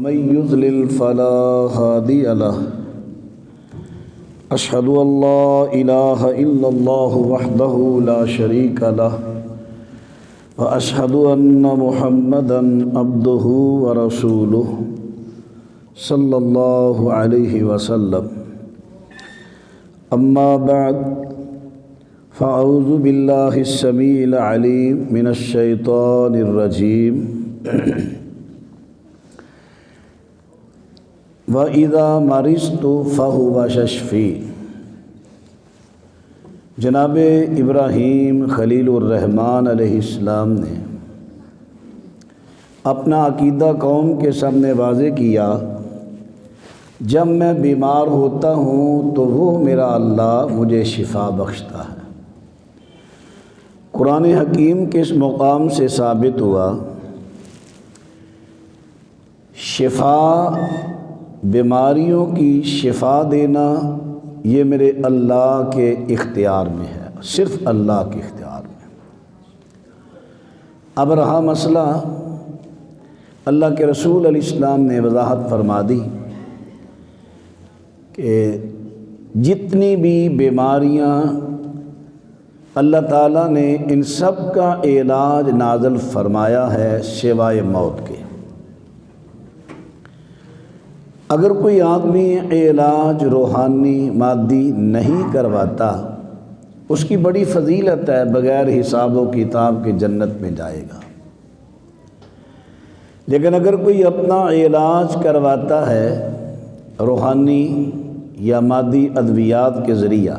ومن يضلل فلا هادي له أشهد أن لا إله إلا الله وحده لا شريك له وأشهد أن محمدا عبده ورسوله صلى الله عليه وسلم أما بعد فأعوذ بالله السميع العليم من الشيطان الرجيم وَإِذَا مَرِضْتُ فَهُوَ يَشْفِينِ۔ جناب ابراہیم خلیل الرحمن علیہ السلام نے اپنا عقیدہ قوم کے سامنے واضح کیا، جب میں بیمار ہوتا ہوں تو وہ میرا اللہ مجھے شفا بخشتا ہے۔ قرآن حکیم کے اس مقام سے ثابت ہوا شفا، بیماریوں کی شفا دینا یہ میرے اللہ کے اختیار میں ہے، صرف اللہ کے اختیار میں۔ اب رہا مسئلہ، اللہ کے رسول علیہ السلام نے وضاحت فرما دی کہ جتنی بھی بیماریاں اللہ تعالیٰ نے ان سب کا علاج نازل فرمایا ہے سوائے موت کے۔ اگر کوئی آدمی علاج روحانی مادی نہیں کرواتا، اس کی بڑی فضیلت ہے، بغیر حساب و کتاب کے جنت میں جائے گا۔ لیکن اگر کوئی اپنا علاج کرواتا ہے روحانی یا مادی ادویات کے ذریعہ،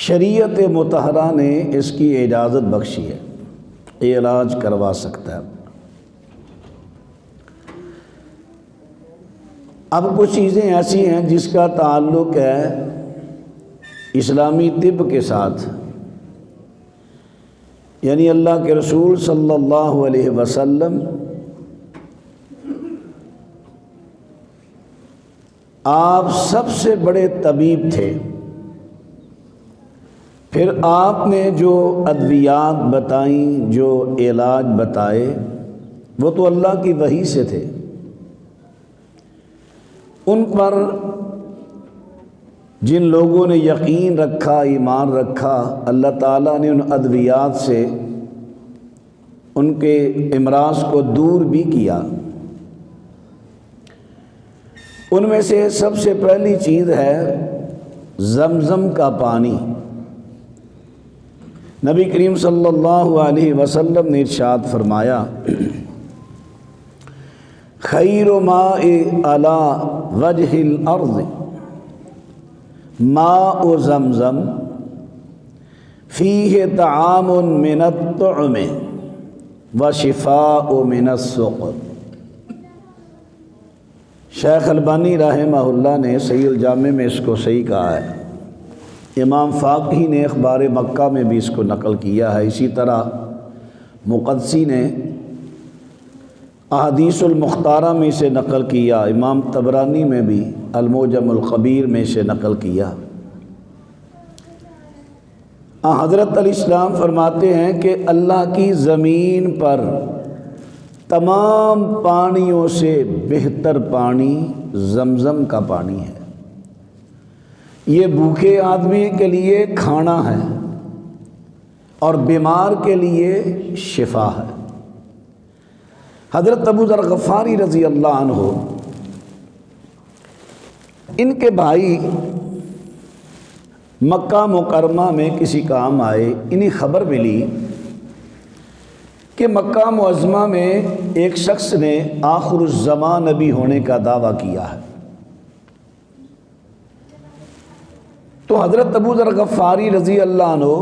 شریعت مطہرہ نے اس کی اجازت بخشی ہے، علاج کروا سکتا ہے۔ اب کچھ چیزیں ایسی ہیں جس کا تعلق ہے اسلامی طب کے ساتھ، یعنی اللہ کے رسول صلی اللہ علیہ وسلم آپ سب سے بڑے طبیب تھے، پھر آپ نے جو ادویات بتائیں، جو علاج بتائے، وہ تو اللہ کی وحی سے تھے۔ ان پر جن لوگوں نے یقین رکھا، ایمان رکھا، اللہ تعالیٰ نے ان ادویات سے ان کے امراض کو دور بھی کیا۔ ان میں سے سب سے پہلی چیز ہے زمزم کا پانی۔ نبی کریم صلی اللہ علیہ وسلم نے ارشاد فرمایا، خیر ماء علی وجہ الارض ماء زمزم فیہ طعام من الطعم وشفاء من السقم۔ شیخ البانی رحمہ اللہ نے صحیح الجامع میں اس کو صحیح کہا ہے، امام فاقہی نے اخبار مکہ میں بھی اس کو نقل کیا ہے، اسی طرح مقدسی نے احادیث المختارہ میں سے نقل کیا، امام طبرانی میں بھی المعجم الکبیر میں سے نقل کیا۔ حضرت علیہ السلام فرماتے ہیں کہ اللہ کی زمین پر تمام پانیوں سے بہتر پانی زمزم کا پانی ہے۔ یہ بھوکے آدمی کے لیے کھانا ہے اور بیمار کے لیے شفا ہے۔ حضرت ابو ذر غفاری رضی اللہ عنہ، ان کے بھائی مکہ مکرمہ میں کسی کام آئے، انہیں خبر ملی کہ مکہ معظمہ میں ایک شخص نے آخر الزمان نبی ہونے کا دعویٰ کیا ہے۔ تو حضرت ابو ذر غفاری رضی اللہ عنہ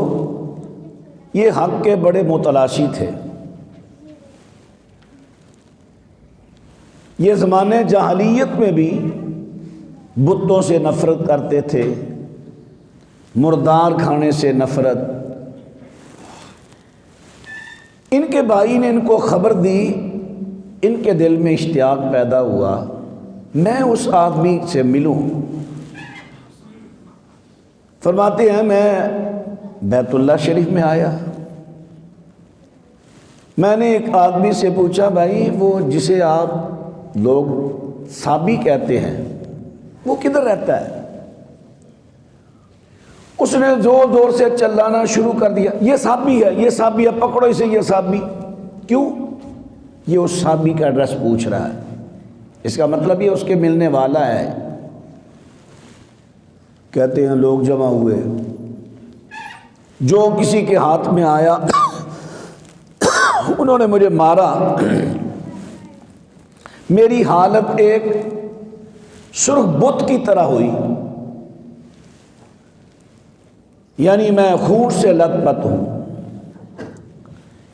یہ حق کے بڑے متلاشی تھے۔ یہ زمانے جاہلیت میں بھی بتوں سے نفرت کرتے تھے، مردار کھانے سے نفرت۔ ان کے بھائی نے ان کو خبر دی، ان کے دل میں اشتیاق پیدا ہوا، میں اس آدمی سے ملوں۔ فرماتے ہیں میں بیت اللہ شریف میں آیا، میں نے ایک آدمی سے پوچھا بھائی وہ جسے آپ لوگ صابی کہتے ہیں، وہ کدھر رہتا ہے؟ اس نے زور زور سے چلانا شروع کر دیا، یہ صابی ہے، یہ صابی ہے، پکڑو اسے، یہ صابی۔ کیوں؟ یہ اس صابی کا ایڈریس پوچھ رہا ہے، اس کا مطلب یہ اس کے ملنے والا ہے۔ کہتے ہیں لوگ جمع ہوئے، جو کسی کے ہاتھ میں آیا انہوں نے مجھے مارا۔ میری حالت ایک سرخ بت کی طرح ہوئی، یعنی میں خون سے لت پت ہوں۔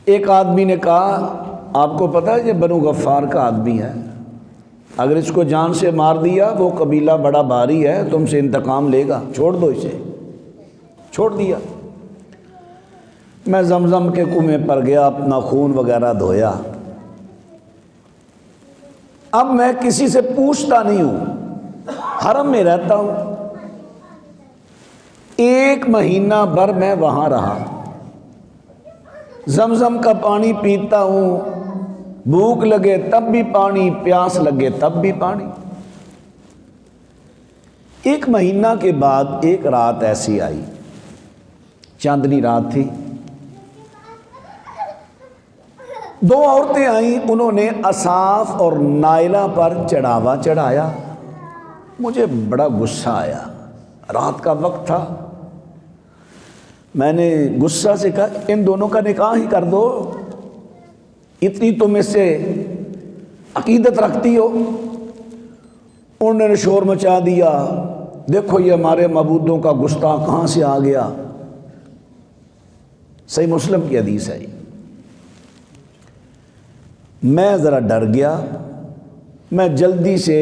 ایک آدمی نے کہا آپ کو پتہ ہے یہ بنو غفار کا آدمی ہے، اگر اس کو جان سے مار دیا وہ قبیلہ بڑا بھاری ہے، تم سے انتقام لے گا، چھوڑ دو اسے۔ چھوڑ دیا۔ میں زمزم کے کنویں پر گیا، اپنا خون وغیرہ دھویا۔ اب میں کسی سے پوچھتا نہیں ہوں، حرم میں رہتا ہوں۔ 1 مہینہ بھر میں وہاں رہا، زمزم کا پانی پیتا ہوں، بھوک لگے تب بھی پانی، پیاس لگے تب بھی پانی۔ 1 مہینہ کے بعد ایک رات ایسی آئی، چاندنی رات تھی، 2 عورتیں آئیں، انہوں نے اصاف اور نائلہ پر چڑھاوا چڑھایا۔ مجھے بڑا غصہ آیا، رات کا وقت تھا۔ میں نے غصہ سے کہا ان دونوں کا نکاح ہی کر دو، اتنی تم اس سے عقیدت رکھتی ہو۔ انہوں نے شور مچا دیا، دیکھو یہ ہمارے معبودوں کا گستاخ کہاں سے آ گیا۔ صحیح مسلم کی حدیث ہے۔ میں ذرا ڈر گیا، میں جلدی سے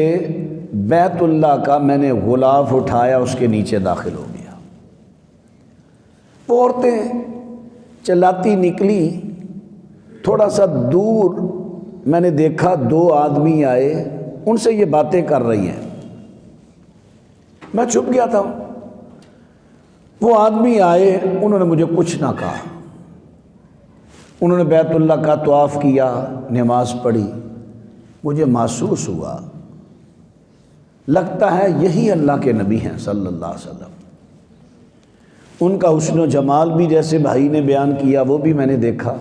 بیت اللہ کا میں نے غلاف اٹھایا، اس کے نیچے داخل ہو گیا۔ وہ عورتیں چلاتی نکلی، تھوڑا سا دور میں نے دیکھا 2 آدمی آئے، ان سے یہ باتیں کر رہی ہیں۔ میں چھپ گیا تھا۔ وہ آدمی آئے، انہوں نے مجھے کچھ نہ کہا، انہوں نے بیت اللہ کا طواف کیا، نماز پڑھی۔ مجھے محسوس ہوا لگتا ہے یہی اللہ کے نبی ہیں صلی اللہ علیہ وسلم۔ ان کا حسن و جمال بھی جیسے بھائی نے بیان کیا وہ بھی میں نے دیکھا۔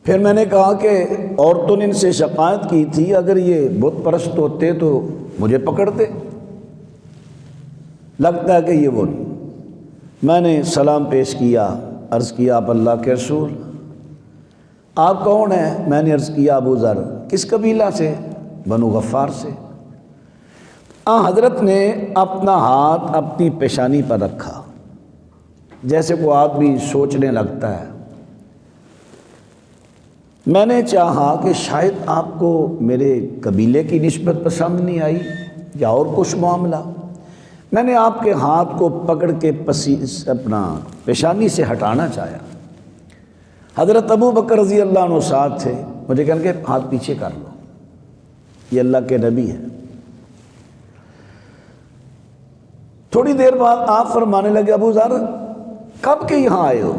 پھر میں نے کہا کہ عورتوں نے ان سے شکایت کی تھی، اگر یہ بت پرست ہوتے تو مجھے پکڑتے، لگتا ہے کہ یہ وہ نہیں۔ میں نے سلام پیش کیا، عرض کیا آپ اللہ کے رسول، آپ کون ہیں؟ میں نے عرض کیا ابو ذر۔ کس قبیلہ سے؟ بنو غفار سے۔ حضرت نے اپنا ہاتھ اپنی پیشانی پر رکھا، جیسے کوئی آدمی سوچنے لگتا ہے۔ میں نے چاہا کہ شاید آپ کو میرے قبیلے کی نسبت پسند نہیں آئی یا اور کچھ معاملہ۔ میں نے آپ کے ہاتھ کو پکڑ کے اپنا پیشانی سے ہٹانا چاہا۔ حضرت ابو بکر رضی اللہ عنہ ساتھ تھے، مجھے کہنے کہ ہاتھ پیچھے کر لو، یہ اللہ کے نبی ہے۔ تھوڑی دیر بعد آپ فرمانے لگے ابو ذر کب کے یہاں آئے ہو؟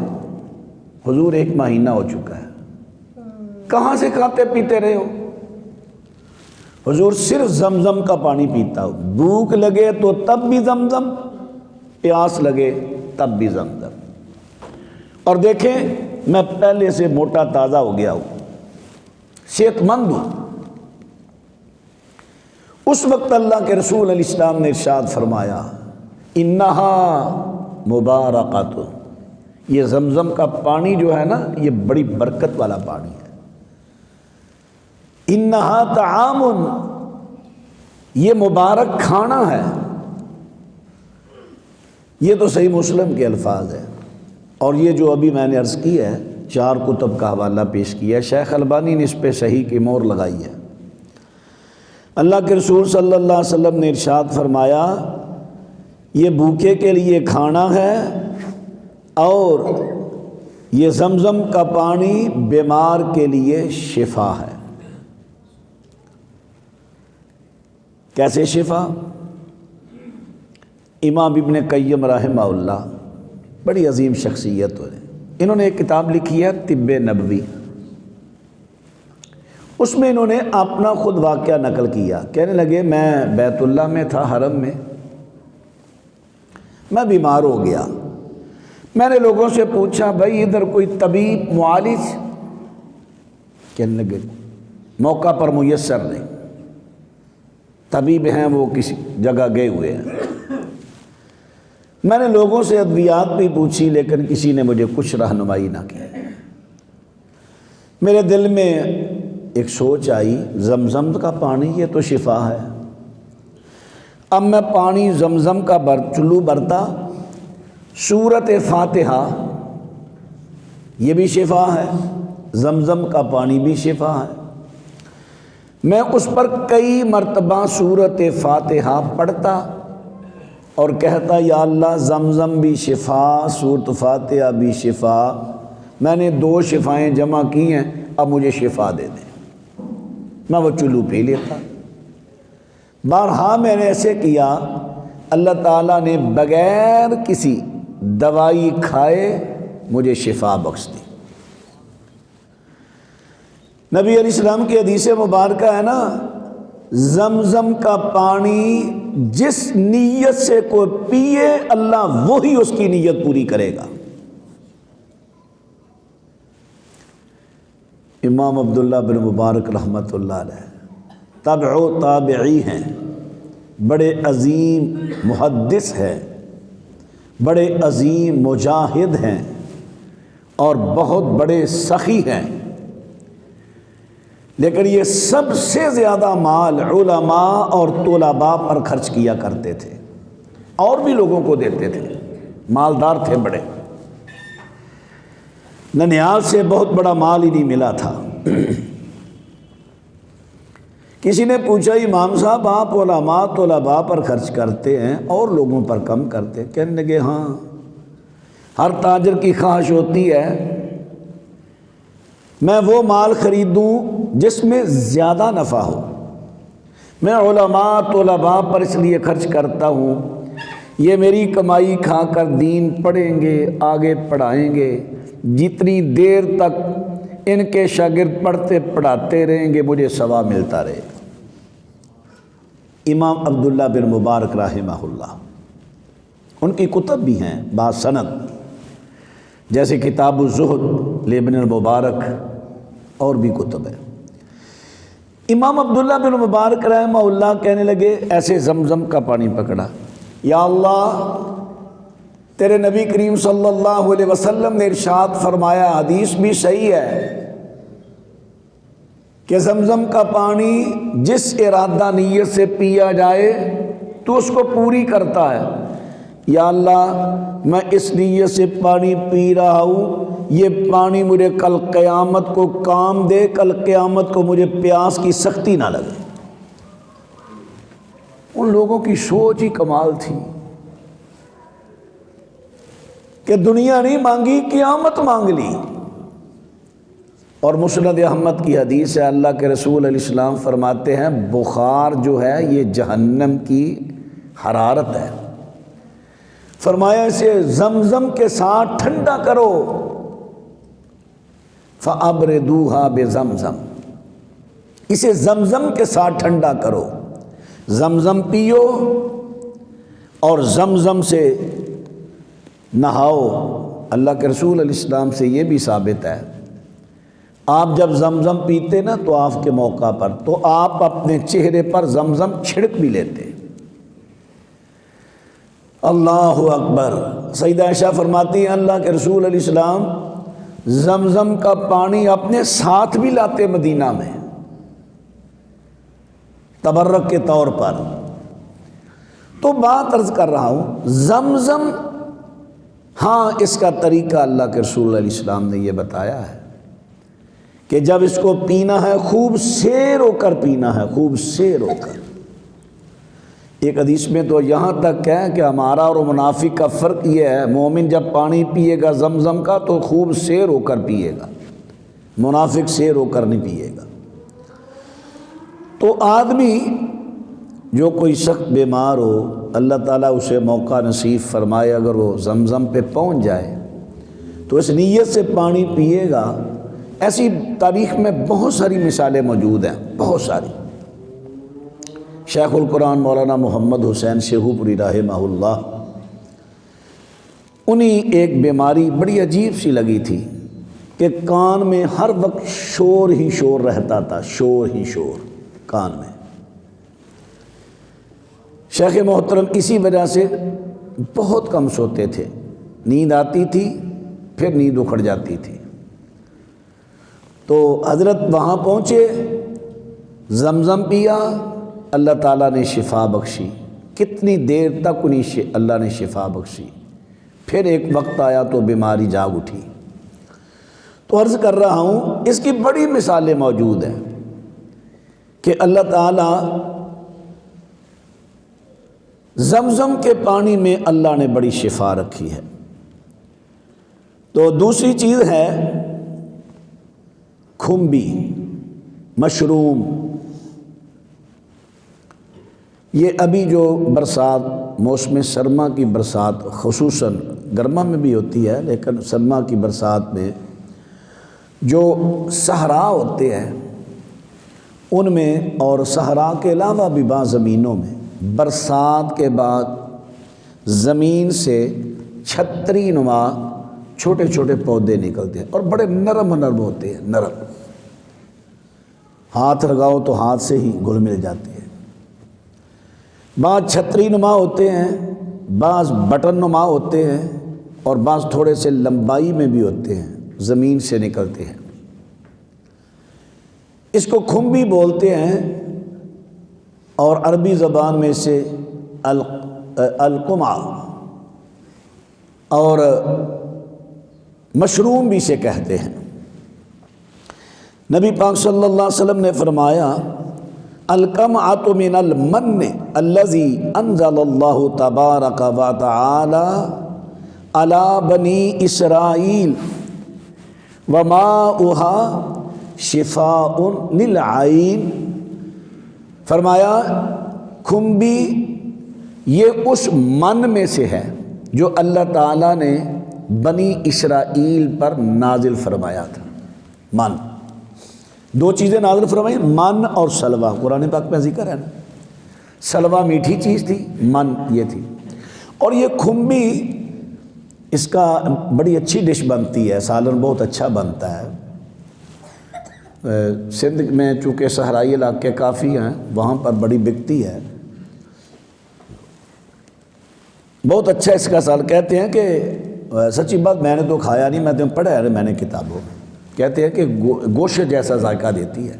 حضور 1 مہینہ ہو چکا ہے۔ کہاں سے کھاتے پیتے رہے ہو؟ حضور صرف زمزم کا پانی پیتا ہو، بھوک لگے تو تب بھی زمزم، پیاس لگے تب بھی زمزم۔ اور دیکھیں میں پہلے سے موٹا تازہ ہو گیا ہوں، صحت مند ہوں۔ اس وقت اللہ کے رسول علیہ السلام نے ارشاد فرمایا انہا مبارکۃ، یہ زمزم کا پانی جو ہے نا یہ بڑی برکت والا پانی ہے۔ انہا طعام، یہ مبارک کھانا ہے۔ یہ تو صحیح مسلم کے الفاظ ہیں، اور یہ جو ابھی میں نے عرض کی ہے 4 کتب کا حوالہ پیش کیا ہے، شیخ البانی نے اس پہ صحیح کی مہر لگائی ہے۔ اللہ کے رسول صلی اللہ علیہ وسلم نے ارشاد فرمایا یہ بھوکے کے لیے کھانا ہے، اور یہ زمزم کا پانی بیمار کے لیے شفا ہے۔ کیسے شفا؟ امام ابن قیم رحمہ اللہ بڑی عظیم شخصیت ہے، انہوں نے ایک کتاب لکھی ہے طب نبوی، اس میں انہوں نے اپنا خود واقعہ نقل کیا، کہنے لگے میں بیت اللہ میں تھا، حرم میں، میں بیمار ہو گیا، میں نے لوگوں سے پوچھا بھائی ادھر کوئی طبیب معالج، کہنے لگے موقع پر میسر نہیں، طبیب ہیں وہ کسی جگہ گئے ہوئے ہیں۔ میں نے لوگوں سے ادویات بھی پوچھی لیکن کسی نے مجھے کچھ رہنمائی نہ کی۔ میرے دل میں ایک سوچ آئی، زمزم کا پانی یہ تو شفا ہے، اب میں پانی زمزم کا چلو برتا، سورت فاتحہ یہ بھی شفا ہے، زمزم کا پانی بھی شفا ہے، میں اس پر کئی مرتبہ سورت فاتحہ پڑھتا اور کہتا یا اللہ زمزم بھی شفا، سورت فاتحہ بھی شفا، میں نے 2 شفائیں جمع کی ہیں، اب مجھے شفا دے دیں، میں وہ چلو پی لیتا۔ بارہا میں نے ایسے کیا، اللہ تعالیٰ نے بغیر کسی دوائی کھائے مجھے شفا بخش دی۔ نبی علیہ السلام کی حدیث مبارکہ ہے نا، زمزم کا پانی جس نیت سے کوئی پیے اللہ وہی اس کی نیت پوری کرے گا۔ امام عبداللہ بن مبارک رحمۃ اللہ علیہ تابع و تابعی ہیں، بڑے عظیم محدث ہیں، بڑے عظیم مجاہد ہیں اور بہت بڑے سخی ہیں، لیکن یہ سب سے زیادہ مال علماء اور طلباء پر خرچ کیا کرتے تھے، اور بھی لوگوں کو دیتے تھے، مالدار تھے بڑے، ننیال سے بہت بڑا مال ہی نہیں ملا تھا۔ کسی نے پوچھا امام صاحب آپ علماء طلباء پر خرچ کرتے ہیں اور لوگوں پر کم کرتے ہیں؟ کہنے لگے ہاں، ہر تاجر کی خواہش ہوتی ہے میں وہ مال خریدوں جس میں زیادہ نفع ہو، میں علماء طلباء پر اس لیے خرچ کرتا ہوں یہ میری کمائی کھا کر دین پڑھیں گے، آگے پڑھائیں گے، جتنی دیر تک ان کے شاگرد پڑھتے پڑھاتے رہیں گے مجھے ثواب ملتا رہے گا۔ امام عبداللہ بن مبارک رحمہ اللہ، ان کی کتب بھی ہیں باسند، جیسے کتاب الزہد لابن المبارک اور بھی کتب ہے۔ امام عبداللہ بن مبارک رحمہ اللہ کہنے لگے، ایسے زمزم کا پانی پکڑا، یا اللہ تیرے نبی کریم صلی اللہ علیہ وسلم نے ارشاد فرمایا، حدیث بھی صحیح ہے کہ زمزم کا پانی جس ارادہ نیت سے پیا جائے تو اس کو پوری کرتا ہے، یا اللہ میں اس نیت سے پانی پی رہا ہوں، یہ پانی مجھے کل قیامت کو کام دے، کل قیامت کو مجھے پیاس کی سختی نہ لگے۔ ان لوگوں کی سوچ ہی کمال تھی کہ دنیا نہیں مانگی، قیامت مانگ لی۔ اور مسند احمد کی حدیث ہے، اللہ کے رسول علیہ السلام فرماتے ہیں بخار جو ہے یہ جہنم کی حرارت ہے، فرمایا اسے زمزم کے ساتھ ٹھنڈا کرو، فَأَبْرِدُوهَا بِزَمْزَم، اسے زمزم کے ساتھ ٹھنڈا کرو، زمزم پیو اور زمزم سے نہاؤ۔ اللہ کے رسول علیہ السلام سے یہ بھی ثابت ہے، آپ جب زمزم پیتے نا تو آپ کے موقع پر تو آپ اپنے چہرے پر زمزم چھڑک بھی لیتے۔ اللہ اکبر۔ سیدہ عائشہ فرماتی ہیں اللہ کے رسول علیہ السلام زمزم کا پانی اپنے ساتھ بھی لاتے مدینہ میں تبرک کے طور پر۔ تو بات عرض کر رہا ہوں، زمزم ہاں اس کا طریقہ اللہ کے رسول علیہ السلام نے یہ بتایا ہے کہ جب اس کو پینا ہے خوب سیر ہو کر پینا ہے، خوب سیر ہو کر۔ ایک حدیث میں تو یہاں تک ہے کہ ہمارا اور منافق کا فرق یہ ہے، مومن جب پانی پیے گا زمزم کا تو خوب سیر ہو کر پیے گا، منافق سیر ہو کر نہیں پیے گا۔ تو آدمی جو کوئی سخت بیمار ہو، اللہ تعالیٰ اسے موقع نصیب فرمائے، اگر وہ زمزم پہ پہنچ جائے تو اس نیت سے پانی پیے گا، ایسی تاریخ میں بہت ساری مثالیں موجود ہیں، بہت ساری۔ شیخ القرآن مولانا محمد حسین شیخو پوری رحمہ اللہ، انہیں ایک بیماری بڑی عجیب سی لگی تھی کہ کان میں ہر وقت شور ہی شور رہتا تھا، شور ہی شور کان میں۔ شیخ محترم اسی وجہ سے بہت کم سوتے تھے، نیند آتی تھی پھر نیند اکھڑ جاتی تھی۔ تو حضرت وہاں پہنچے، زمزم پیا، اللہ تعالیٰ نے شفا بخشی۔ کتنی دیر تک انہیں اللہ نے شفا بخشی۔ پھر ایک وقت آیا تو بیماری جاگ اٹھی۔ تو عرض کر رہا ہوں، اس کی بڑی مثالیں موجود ہیں کہ اللہ تعالیٰ زمزم کے پانی میں اللہ نے بڑی شفا رکھی ہے۔ تو دوسری چیز ہے کھمبی، مشروم۔ یہ ابھی جو برسات، موسم سرما کی برسات، خصوصاً گرما میں بھی ہوتی ہے لیکن سرما کی برسات میں جو صحرا ہوتے ہیں ان میں، اور صحرا کے علاوہ بھی بعض زمینوں میں، برسات کے بعد زمین سے چھتری نما چھوٹے چھوٹے پودے نکلتے ہیں اور بڑے نرم نرم ہوتے ہیں، نرم، ہاتھ لگاؤ تو ہاتھ سے ہی گھل مل جاتے ہیں۔ بعض چھتری نما ہوتے ہیں، بعض بٹن نما ہوتے ہیں، اور بعض تھوڑے سے لمبائی میں بھی ہوتے ہیں، زمین سے نکلتے ہیں۔ اس کو کھمبی بولتے ہیں، اور عربی زبان میں سے القمع اور مشروم بھی سے کہتے ہیں۔ نبی پاک صلی اللہ علیہ وسلم نے فرمایا، القمعۃ من المن الذی انزل اللہ تبارک و تعالی علی بنی اسرائیل وماؤها شفاء للعین۔ فرمایا کھمبی یہ اس من میں سے ہے جو اللہ تعالیٰ نے بنی اسرائیل پر نازل فرمایا تھا۔ من، دو چیزیں نازل فرمائی، من اور سلوہ، قرآن پاک میں ذکر ہے نا۔ سلوہ میٹھی چیز تھی، من یہ تھی۔ اور یہ کھمبی، اس کا بڑی اچھی ڈش بنتی ہے، سالن بہت اچھا بنتا ہے۔ سندھ میں چونکہ صحرائی علاقے کافی ہیں، وہاں پر بڑی بکتی ہے، بہت اچھا اس کا سال۔ کہتے ہیں کہ سچی بات میں نے تو کھایا نہیں، میں تو پڑھا ہے میں نے کتابوں میں، کہتے ہیں کہ گوشت جیسا ذائقہ دیتی ہے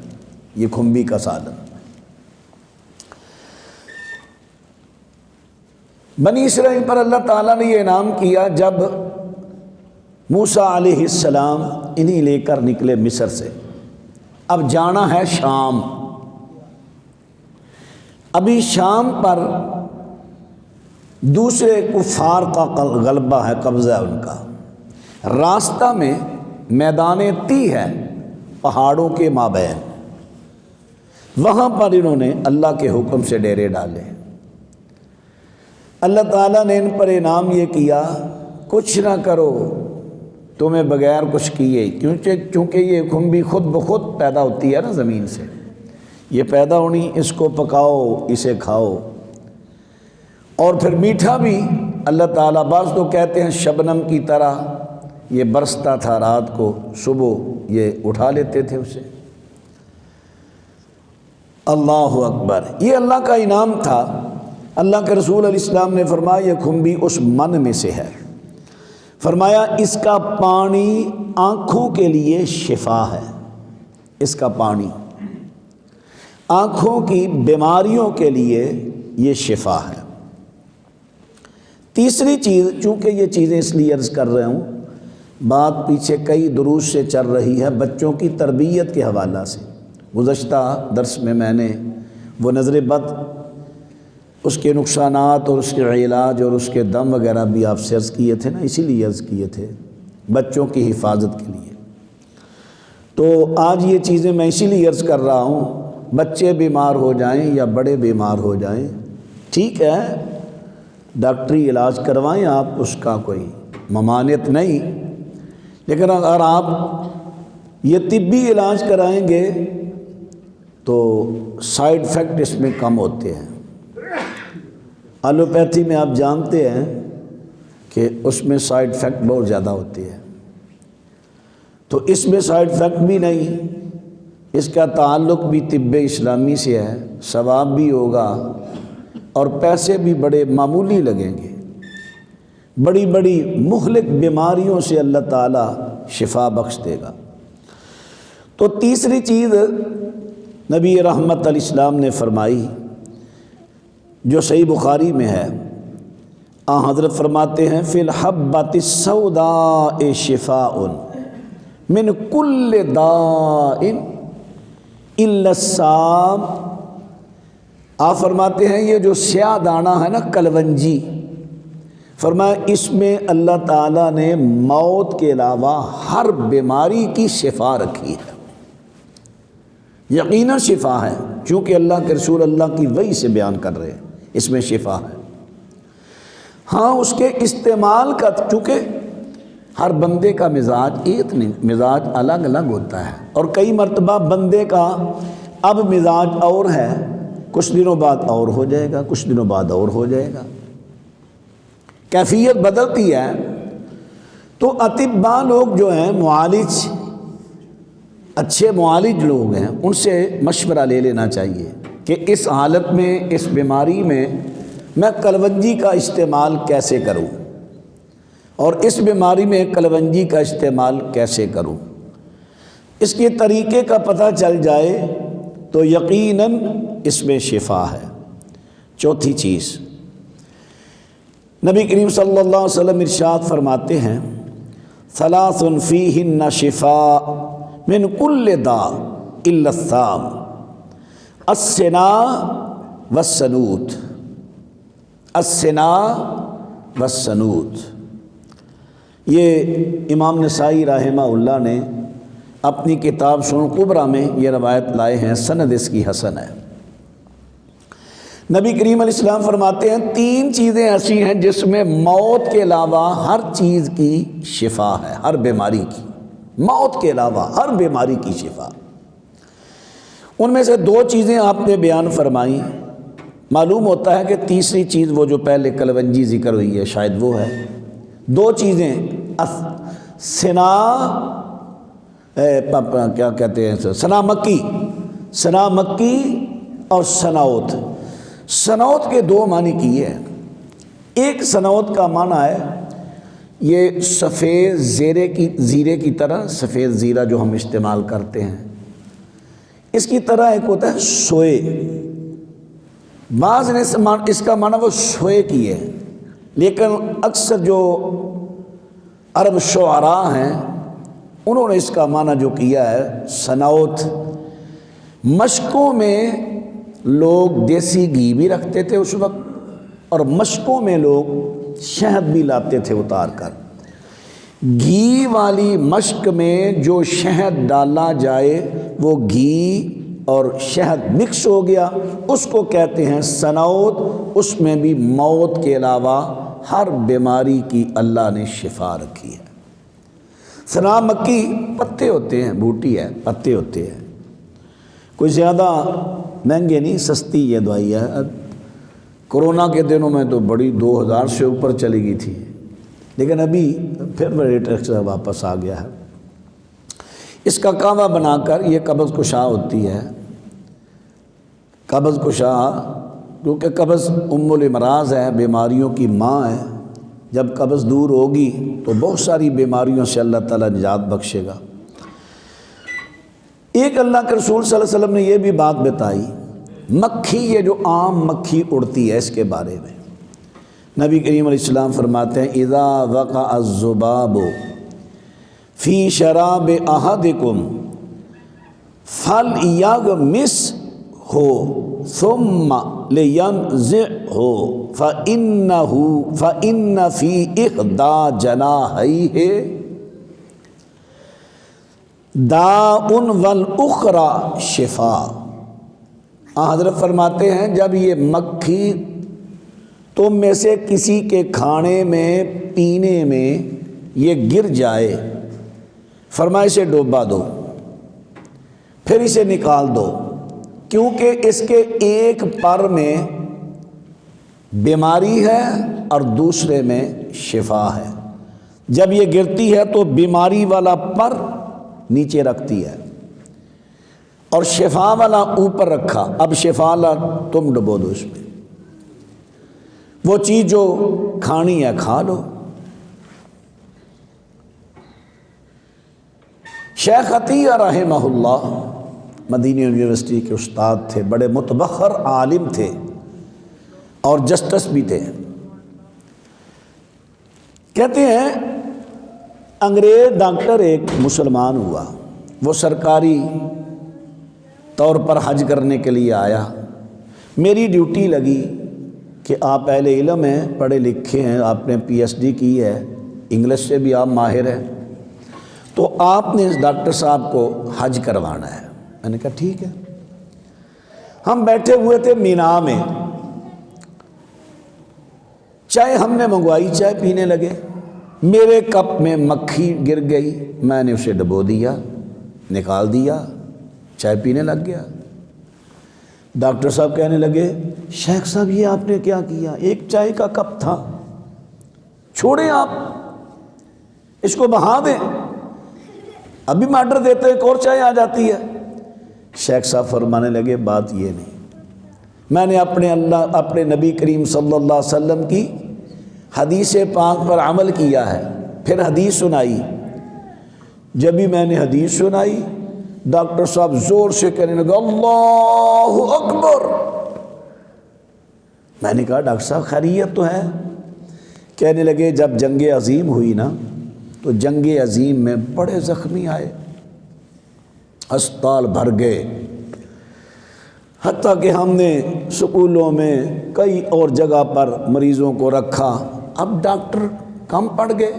یہ کھمبی کا سالن۔ بنی اسرائیل پر اللہ تعالیٰ نے یہ انعام کیا جب موسیٰ علیہ السلام انہیں لے کر نکلے مصر سے۔ اب جانا ہے شام۔ ابھی شام پر دوسرے کفار کا غلبہ ہے، قبضہ ہے ان کا۔ راستہ میں میدان طی ہے، پہاڑوں کے مابین، وہاں پر انہوں نے اللہ کے حکم سے ڈیرے ڈالے۔ اللہ تعالیٰ نے ان پر انعام یہ کیا، کچھ نہ کرو تمہیں بغیر کچھ کیے، کیونکہ یہ کھمبی خود بخود پیدا ہوتی ہے نا زمین سے، یہ پیدا ہونی، اس کو پکاؤ، اسے کھاؤ۔ اور پھر میٹھا بھی اللہ تعالیٰ، بعض تو کہتے ہیں شبنم کی طرح یہ برستا تھا، رات کو صبح یہ اٹھا لیتے تھے اسے۔ اللہ اکبر، یہ اللہ کا انعام تھا۔ اللہ کے رسول علیہ السلام نے فرمایا یہ کھمبی اس من میں سے ہے۔ فرمایا اس کا پانی آنکھوں کے لیے شفا ہے، اس کا پانی آنکھوں کی بیماریوں کے لیے یہ شفا ہے۔ تیسری چیز، چونکہ یہ چیزیں اس لیے عرض کر رہا ہوں، بات پیچھے کئی دروس سے چل رہی ہے بچوں کی تربیت کے حوالہ سے۔ گزشتہ درس میں میں نے وہ نظر بد، اس کے نقصانات اور اس کے علاج اور اس کے دم وغیرہ بھی آپ سے عرض کیے تھے نا، اسی لیے عرض کیے تھے بچوں کی حفاظت کے لیے۔ تو آج یہ چیزیں میں اسی لیے عرض کر رہا ہوں، بچے بیمار ہو جائیں یا بڑے بیمار ہو جائیں، ٹھیک ہے ڈاکٹری علاج کروائیں، آپ اس کا کوئی ممانعت نہیں، لیکن اگر آپ یہ طبی علاج کرائیں گے تو سائیڈ افیکٹ اس میں کم ہوتے ہیں۔ ایلوپیتھی میں آپ جانتے ہیں کہ اس میں سائیڈ افیکٹ بہت زیادہ ہوتے ہیں، تو اس میں سائیڈ افیکٹ بھی نہیں، اس کا تعلق بھی طب اسلامی سے ہے، ثواب بھی ہوگا اور پیسے بھی بڑے معمولی لگیں گے۔ بڑی بڑی مہلک بیماریوں سے اللہ تعالیٰ شفا بخش دے گا۔ تو تیسری چیز نبی رحمت علیہ السلام نے فرمائی جو صحیح بخاری میں ہے، حضرت فرماتے ہیں فی الحبۃ السوداء شفاء من کل داء الا السام۔ آپ فرماتے ہیں یہ جو سیاہ دانہ ہے نا کلونجی، فرمایا اس میں اللہ تعالیٰ نے موت کے علاوہ ہر بیماری کی شفا رکھی ہے۔ یقیناً شفا ہے، چونکہ اللہ کے رسول اللہ کی وحی سے بیان کر رہے ہیں، اس میں شفا ہے۔ ہاں اس کے استعمال کا، چونکہ ہر بندے کا مزاج ایک نہیں، مزاج الگ الگ ہوتا ہے، اور کئی مرتبہ بندے کا اب مزاج اور ہے، کچھ دنوں بعد اور ہو جائے گا، کچھ دنوں بعد اور ہو جائے گا، کیفیت بدلتی ہے۔ تو اطباء لوگ جو ہیں، معالج، اچھے معالج لوگ ہیں، ان سے مشورہ لے لینا چاہیے کہ اس حالت میں، اس بیماری میں میں کلونجی کا استعمال کیسے کروں، اور اس بیماری میں کلونجی کا استعمال کیسے کروں۔ اس کے طریقے کا پتہ چل جائے تو یقیناً اس میں شفا ہے۔ چوتھی چیز، نبی کریم صلی اللہ علیہ وسلم ارشاد فرماتے ہیں ثلاث فیہن شفاء من کل داء الا السام، السنا والسنوت، السنا والسنوت۔ یہ امام نسائی رحمہ اللہ نے اپنی کتاب سنن کبریٰ میں یہ روایت لائے ہیں، سند اس کی حسن ہے۔ نبی کریم علیہ السلام فرماتے ہیں تین چیزیں ایسی ہیں جس میں موت کے علاوہ ہر چیز کی شفا ہے، ہر بیماری کی، موت کے علاوہ ہر بیماری کی شفا۔ ان میں سے دو چیزیں آپ نے بیان فرمائی، معلوم ہوتا ہے کہ تیسری چیز وہ جو پہلے کلونجی ذکر ہوئی ہے شاید وہ ہے۔ دو چیزیں، سنا، کیا کہتے ہیں، سنا مکی، سنا مکی اور سناوت۔ سناوت کے دو معنی کیے ہیں۔ ایک سناوت کا معنی ہے یہ سفید زیرے کی طرح، سفید زیرہ جو ہم استعمال کرتے ہیں، اس کی طرح ایک ہوتا ہے سوئے۔ بعض نے اس کا معنی وہ سوئے کی ہے، لیکن اکثر جو عرب شعراء ہیں انہوں نے اس کا معنی جو کیا ہے سناوت۔ مشکوں میں لوگ دیسی گھی بھی رکھتے تھے اس وقت، اور مشکوں میں لوگ شہد بھی لاتے تھے اتار کر۔ گھی والی مشک میں جو شہد ڈالا جائے وہ گھی اور شہد مکس ہو گیا، اس کو کہتے ہیں سناوت۔ اس میں بھی موت کے علاوہ ہر بیماری کی اللہ نے شفا رکھی ہے۔ سنا مکی پتے ہوتے ہیں، بوٹی ہے، پتے ہوتے ہیں، کوئی زیادہ مہنگے نہیں، سستی یہ دوائی ہے۔ کورونا کے دنوں میں تو بڑی 2000 سے اوپر چلی گئی تھی، لیکن ابھی پھر ریٹ واپس آ گیا ہے۔ اس کا کعوہ بنا کر یہ قبض کشا ہوتی ہے، قبض کشا، کیونکہ قبض ام الامراض ہے، بیماریوں کی ماں ہے۔ جب قبض دور ہوگی تو بہت ساری بیماریوں سے اللہ تعالیٰ نجات بخشے گا۔ ایک اللہ کے رسول صلی اللہ علیہ وسلم نے یہ بھی بات بتائی، مکھی، یہ جو عام مکھی اڑتی ہے، اس کے بارے میں نبی کریم علیہ السلام فرماتے ہیں اذا وقع الذباب فی شراب احدکم فلیغمسہ ثم لینزعہ فإن فی احدی جناحیہ داء والاخری شفاء۔ حضرت فرماتے ہیں جب یہ مکھی تم میں سے کسی کے کھانے میں، پینے میں یہ گر جائے، فرمایا اسے ڈوبا دو، پھر اسے نکال دو، کیونکہ اس کے ایک پر میں بیماری ہے اور دوسرے میں شفا ہے۔ جب یہ گرتی ہے تو بیماری والا پر نیچے رکھتی ہے اور شفا والا اوپر رکھا۔ اب شفا والا تم ڈبو دو اس میں، وہ چیز جو کھانی ہے کھا لو۔ شیخ عطیہ رحمہ اللہ مدینہ یونیورسٹی کے استاد تھے، بڑے متبحر عالم تھے اور جسٹس بھی تھے۔ کہتے ہیں انگریز ڈاکٹر ایک مسلمان ہوا، وہ سرکاری طور پر حج کرنے کے لیے آیا۔ میری ڈیوٹی لگی کہ آپ اہل علم ہیں، پڑھے لکھے ہیں، آپ نے پی ایچ ڈی کی ہے، انگلش سے بھی آپ ماہر ہیں، تو آپ نے اس ڈاکٹر صاحب کو حج کروانا ہے۔ میں نے کہا ٹھیک ہے۔ ہم بیٹھے ہوئے تھے مینا میں، چائے ہم نے منگوائی، چائے پینے لگے، میرے کپ میں مکھی گر گئی، میں نے اسے ڈبو دیا، نکال دیا، چائے پینے لگ گیا۔ ڈاکٹر صاحب کہنے لگے شیخ صاحب یہ آپ نے کیا کیا؟ ایک چائے کا کپ تھا، چھوڑیں آپ اس کو بہا دیں، ابھی میں آرڈر دیتے ایک اور چائے آ جاتی ہے۔ شیخ صاحب فرمانے لگے بات یہ نہیں، میں نے اپنے نبی کریم صلی اللہ علیہ وسلم کی حدیث پاک پر عمل کیا ہے۔ پھر حدیث سنائی، جب بھی میں نے حدیث سنائی ڈاکٹر صاحب زور سے کہنے لگے اللہ اکبر۔ میں نے کہا ڈاکٹر صاحب خیریت تو ہے؟ کہنے لگے جب جنگ عظیم ہوئی نا تو جنگ عظیم میں بڑے زخمی آئے، ہسپتال بھر گئے، حتیٰ کہ ہم نے سکولوں میں کئی اور جگہ پر مریضوں کو رکھا۔ اب ڈاکٹر کم پڑ گئے،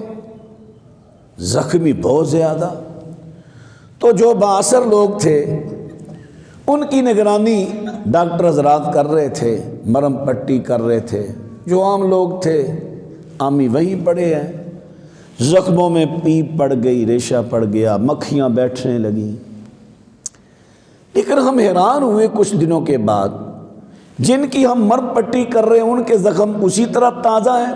زخمی بہت زیادہ، تو جو بااثر لوگ تھے ان کی نگرانی ڈاکٹر حضرات کر رہے تھے، مرہم پٹی کر رہے تھے۔ جو عام لوگ تھے عامی وہیں پڑے ہیں، زخموں میں پیپ پڑ گئی، ریشہ پڑ گیا، مکھیاں بیٹھنے لگیں۔ لیکن ہم حیران ہوئے کچھ دنوں کے بعد، جن کی ہم مرہم پٹی کر رہے ہیں ان کے زخم اسی طرح تازہ ہیں،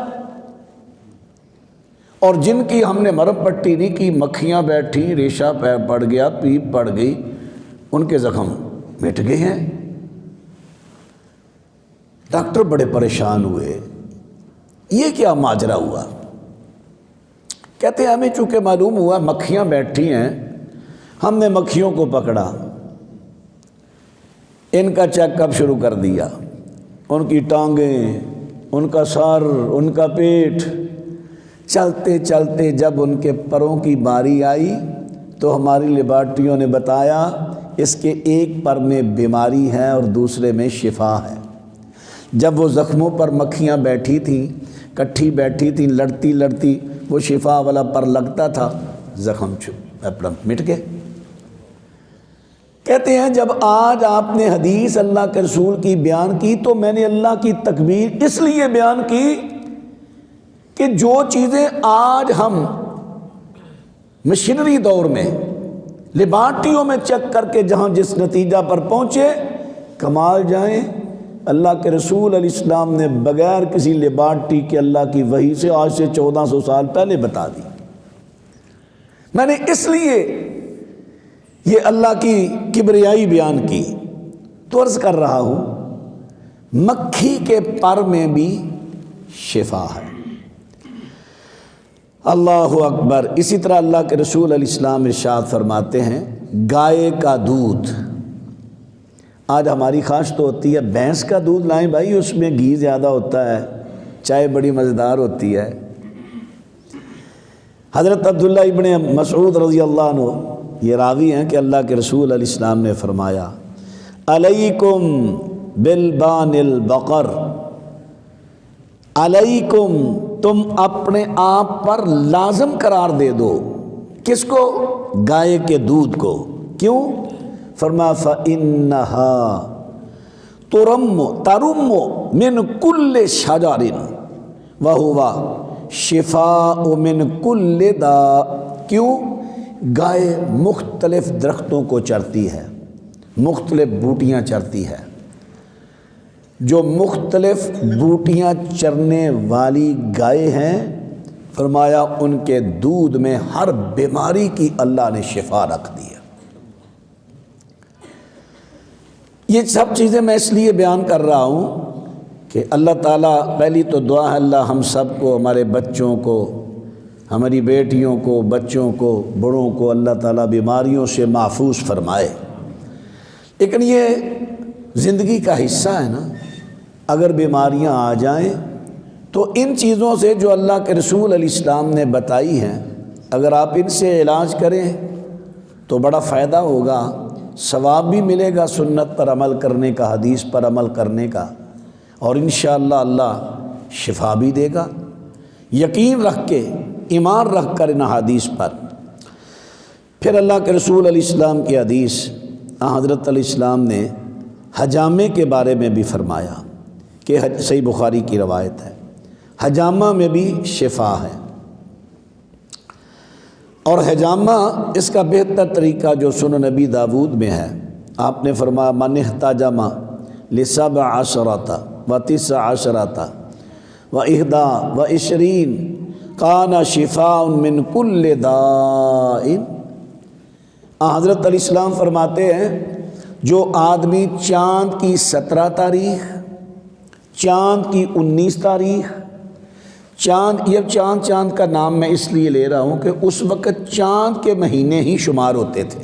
اور جن کی ہم نے مرہم پٹی نہیں کی، مکھیاں بیٹھی، ریشہ پڑ گیا، پیپ پڑ گئی، ان کے زخم مٹ گئے ہیں۔ ڈاکٹر بڑے پریشان ہوئے، یہ کیا ماجرا ہوا؟ کہتے ہیں ہمیں چونکہ معلوم ہوا مکھیاں بیٹھی ہیں، ہم نے مکھیوں کو پکڑا، ان کا چیک اپ شروع کر دیا، ان کی ٹانگیں، ان کا سر، ان کا پیٹ۔ چلتے چلتے جب ان کے پروں کی باری آئی تو ہماری لیبارٹریوں نے بتایا اس کے ایک پر میں بیماری ہے اور دوسرے میں شفا ہے۔ جب وہ زخموں پر مکھیاں بیٹھی تھیں، کٹھی بیٹھی تھیں، لڑتی لڑتی وہ شفا والا پر لگتا تھا، زخم اپنا مٹ گئے۔ کہتے ہیں جب آج آپ نے حدیث اللہ کے رسول کی بیان کی تو میں نے اللہ کی تکبیر اس لیے بیان کی کہ جو چیزیں آج ہم مشینری دور میں لیبارٹریوں میں چیک کر کے جہاں جس نتیجہ پر پہنچے، کمال جائیں، اللہ کے رسول علیہ السلام نے بغیر کسی لیبارٹری کے اللہ کی وحی سے آج سے 1400 سال پہلے بتا دی۔ میں نے اس لیے یہ اللہ کی کبریائی بیان کی۔ تو عرض کر رہا ہوں مکھی کے پر میں بھی شفا ہے۔ اللہ اکبر۔ اسی طرح اللہ کے رسول علیہ السلام ارشاد فرماتے ہیں گائے کا دودھ، آج ہماری خواہش تو ہوتی ہے بھینس کا دودھ لائیں بھائی، اس میں گھی زیادہ ہوتا ہے، چائے بڑی مزیدار ہوتی ہے۔ حضرت عبداللہ ابن مسعود رضی اللہ عنہ یہ راوی ہیں کہ اللہ کے رسول علیہ السلام نے فرمایا علیکم بالبان البقر، علیکم تم اپنے آپ پر لازم قرار دے دو، کس کو؟ گائے کے دودھ کو۔ کیوں؟ فرمایا فَإِنَّهَا تَرُمُّ مِنْ كُلِّ شَجَرٍ وَهُوَ شِفَاءُ مِنْ كُلِّ دَاءٍ۔ کیوں؟ گائے مختلف درختوں کو چرتی ہے، مختلف بوٹیاں چرتی ہے، جو مختلف بوٹیاں چرنے والی گائے ہیں، فرمایا ان کے دودھ میں ہر بیماری کی اللہ نے شفا رکھ دی ہے۔ یہ سب چیزیں میں اس لیے بیان کر رہا ہوں کہ اللہ تعالیٰ، پہلی تو دعا ہے اللہ ہم سب کو، ہمارے بچوں کو، ہماری بیٹیوں کو، بچوں کو، بڑوں کو اللہ تعالیٰ بیماریوں سے محفوظ فرمائے۔ لیکن یہ زندگی کا حصہ ہے نا، اگر بیماریاں آ جائیں تو ان چیزوں سے جو اللہ کے رسول علیہ السلام نے بتائی ہیں، اگر آپ ان سے علاج کریں تو بڑا فائدہ ہوگا، ثواب بھی ملے گا سنت پر عمل کرنے کا، حدیث پر عمل کرنے کا، اور انشاءاللہ اللہ شفا بھی دے گا۔ یقین رکھ کے، ایمان رکھ کر ان حدیث پر۔ پھر اللہ کے رسول علیہ السلام کی حدیث، حضرت علیہ السلام نے حجامے کے بارے میں بھی فرمایا کہ صحیح بخاری کی روایت ہے، حجامہ میں بھی شفا ہے۔ اور حجامہ اس کا بہتر طریقہ جو سنن نبی داود میں ہے، آپ نے فرمایا من احتجم لسبع عشرۃ و تسع عشرۃ و 21 کان شفاء من کل داء۔ حضرت علیہ السلام فرماتے ہیں جو آدمی چاند کی 17 تاریخ، چاند کی 19 تاریخ، یہ چاند کا نام میں اس لیے لے رہا ہوں کہ اس وقت چاند کے مہینے ہی شمار ہوتے تھے،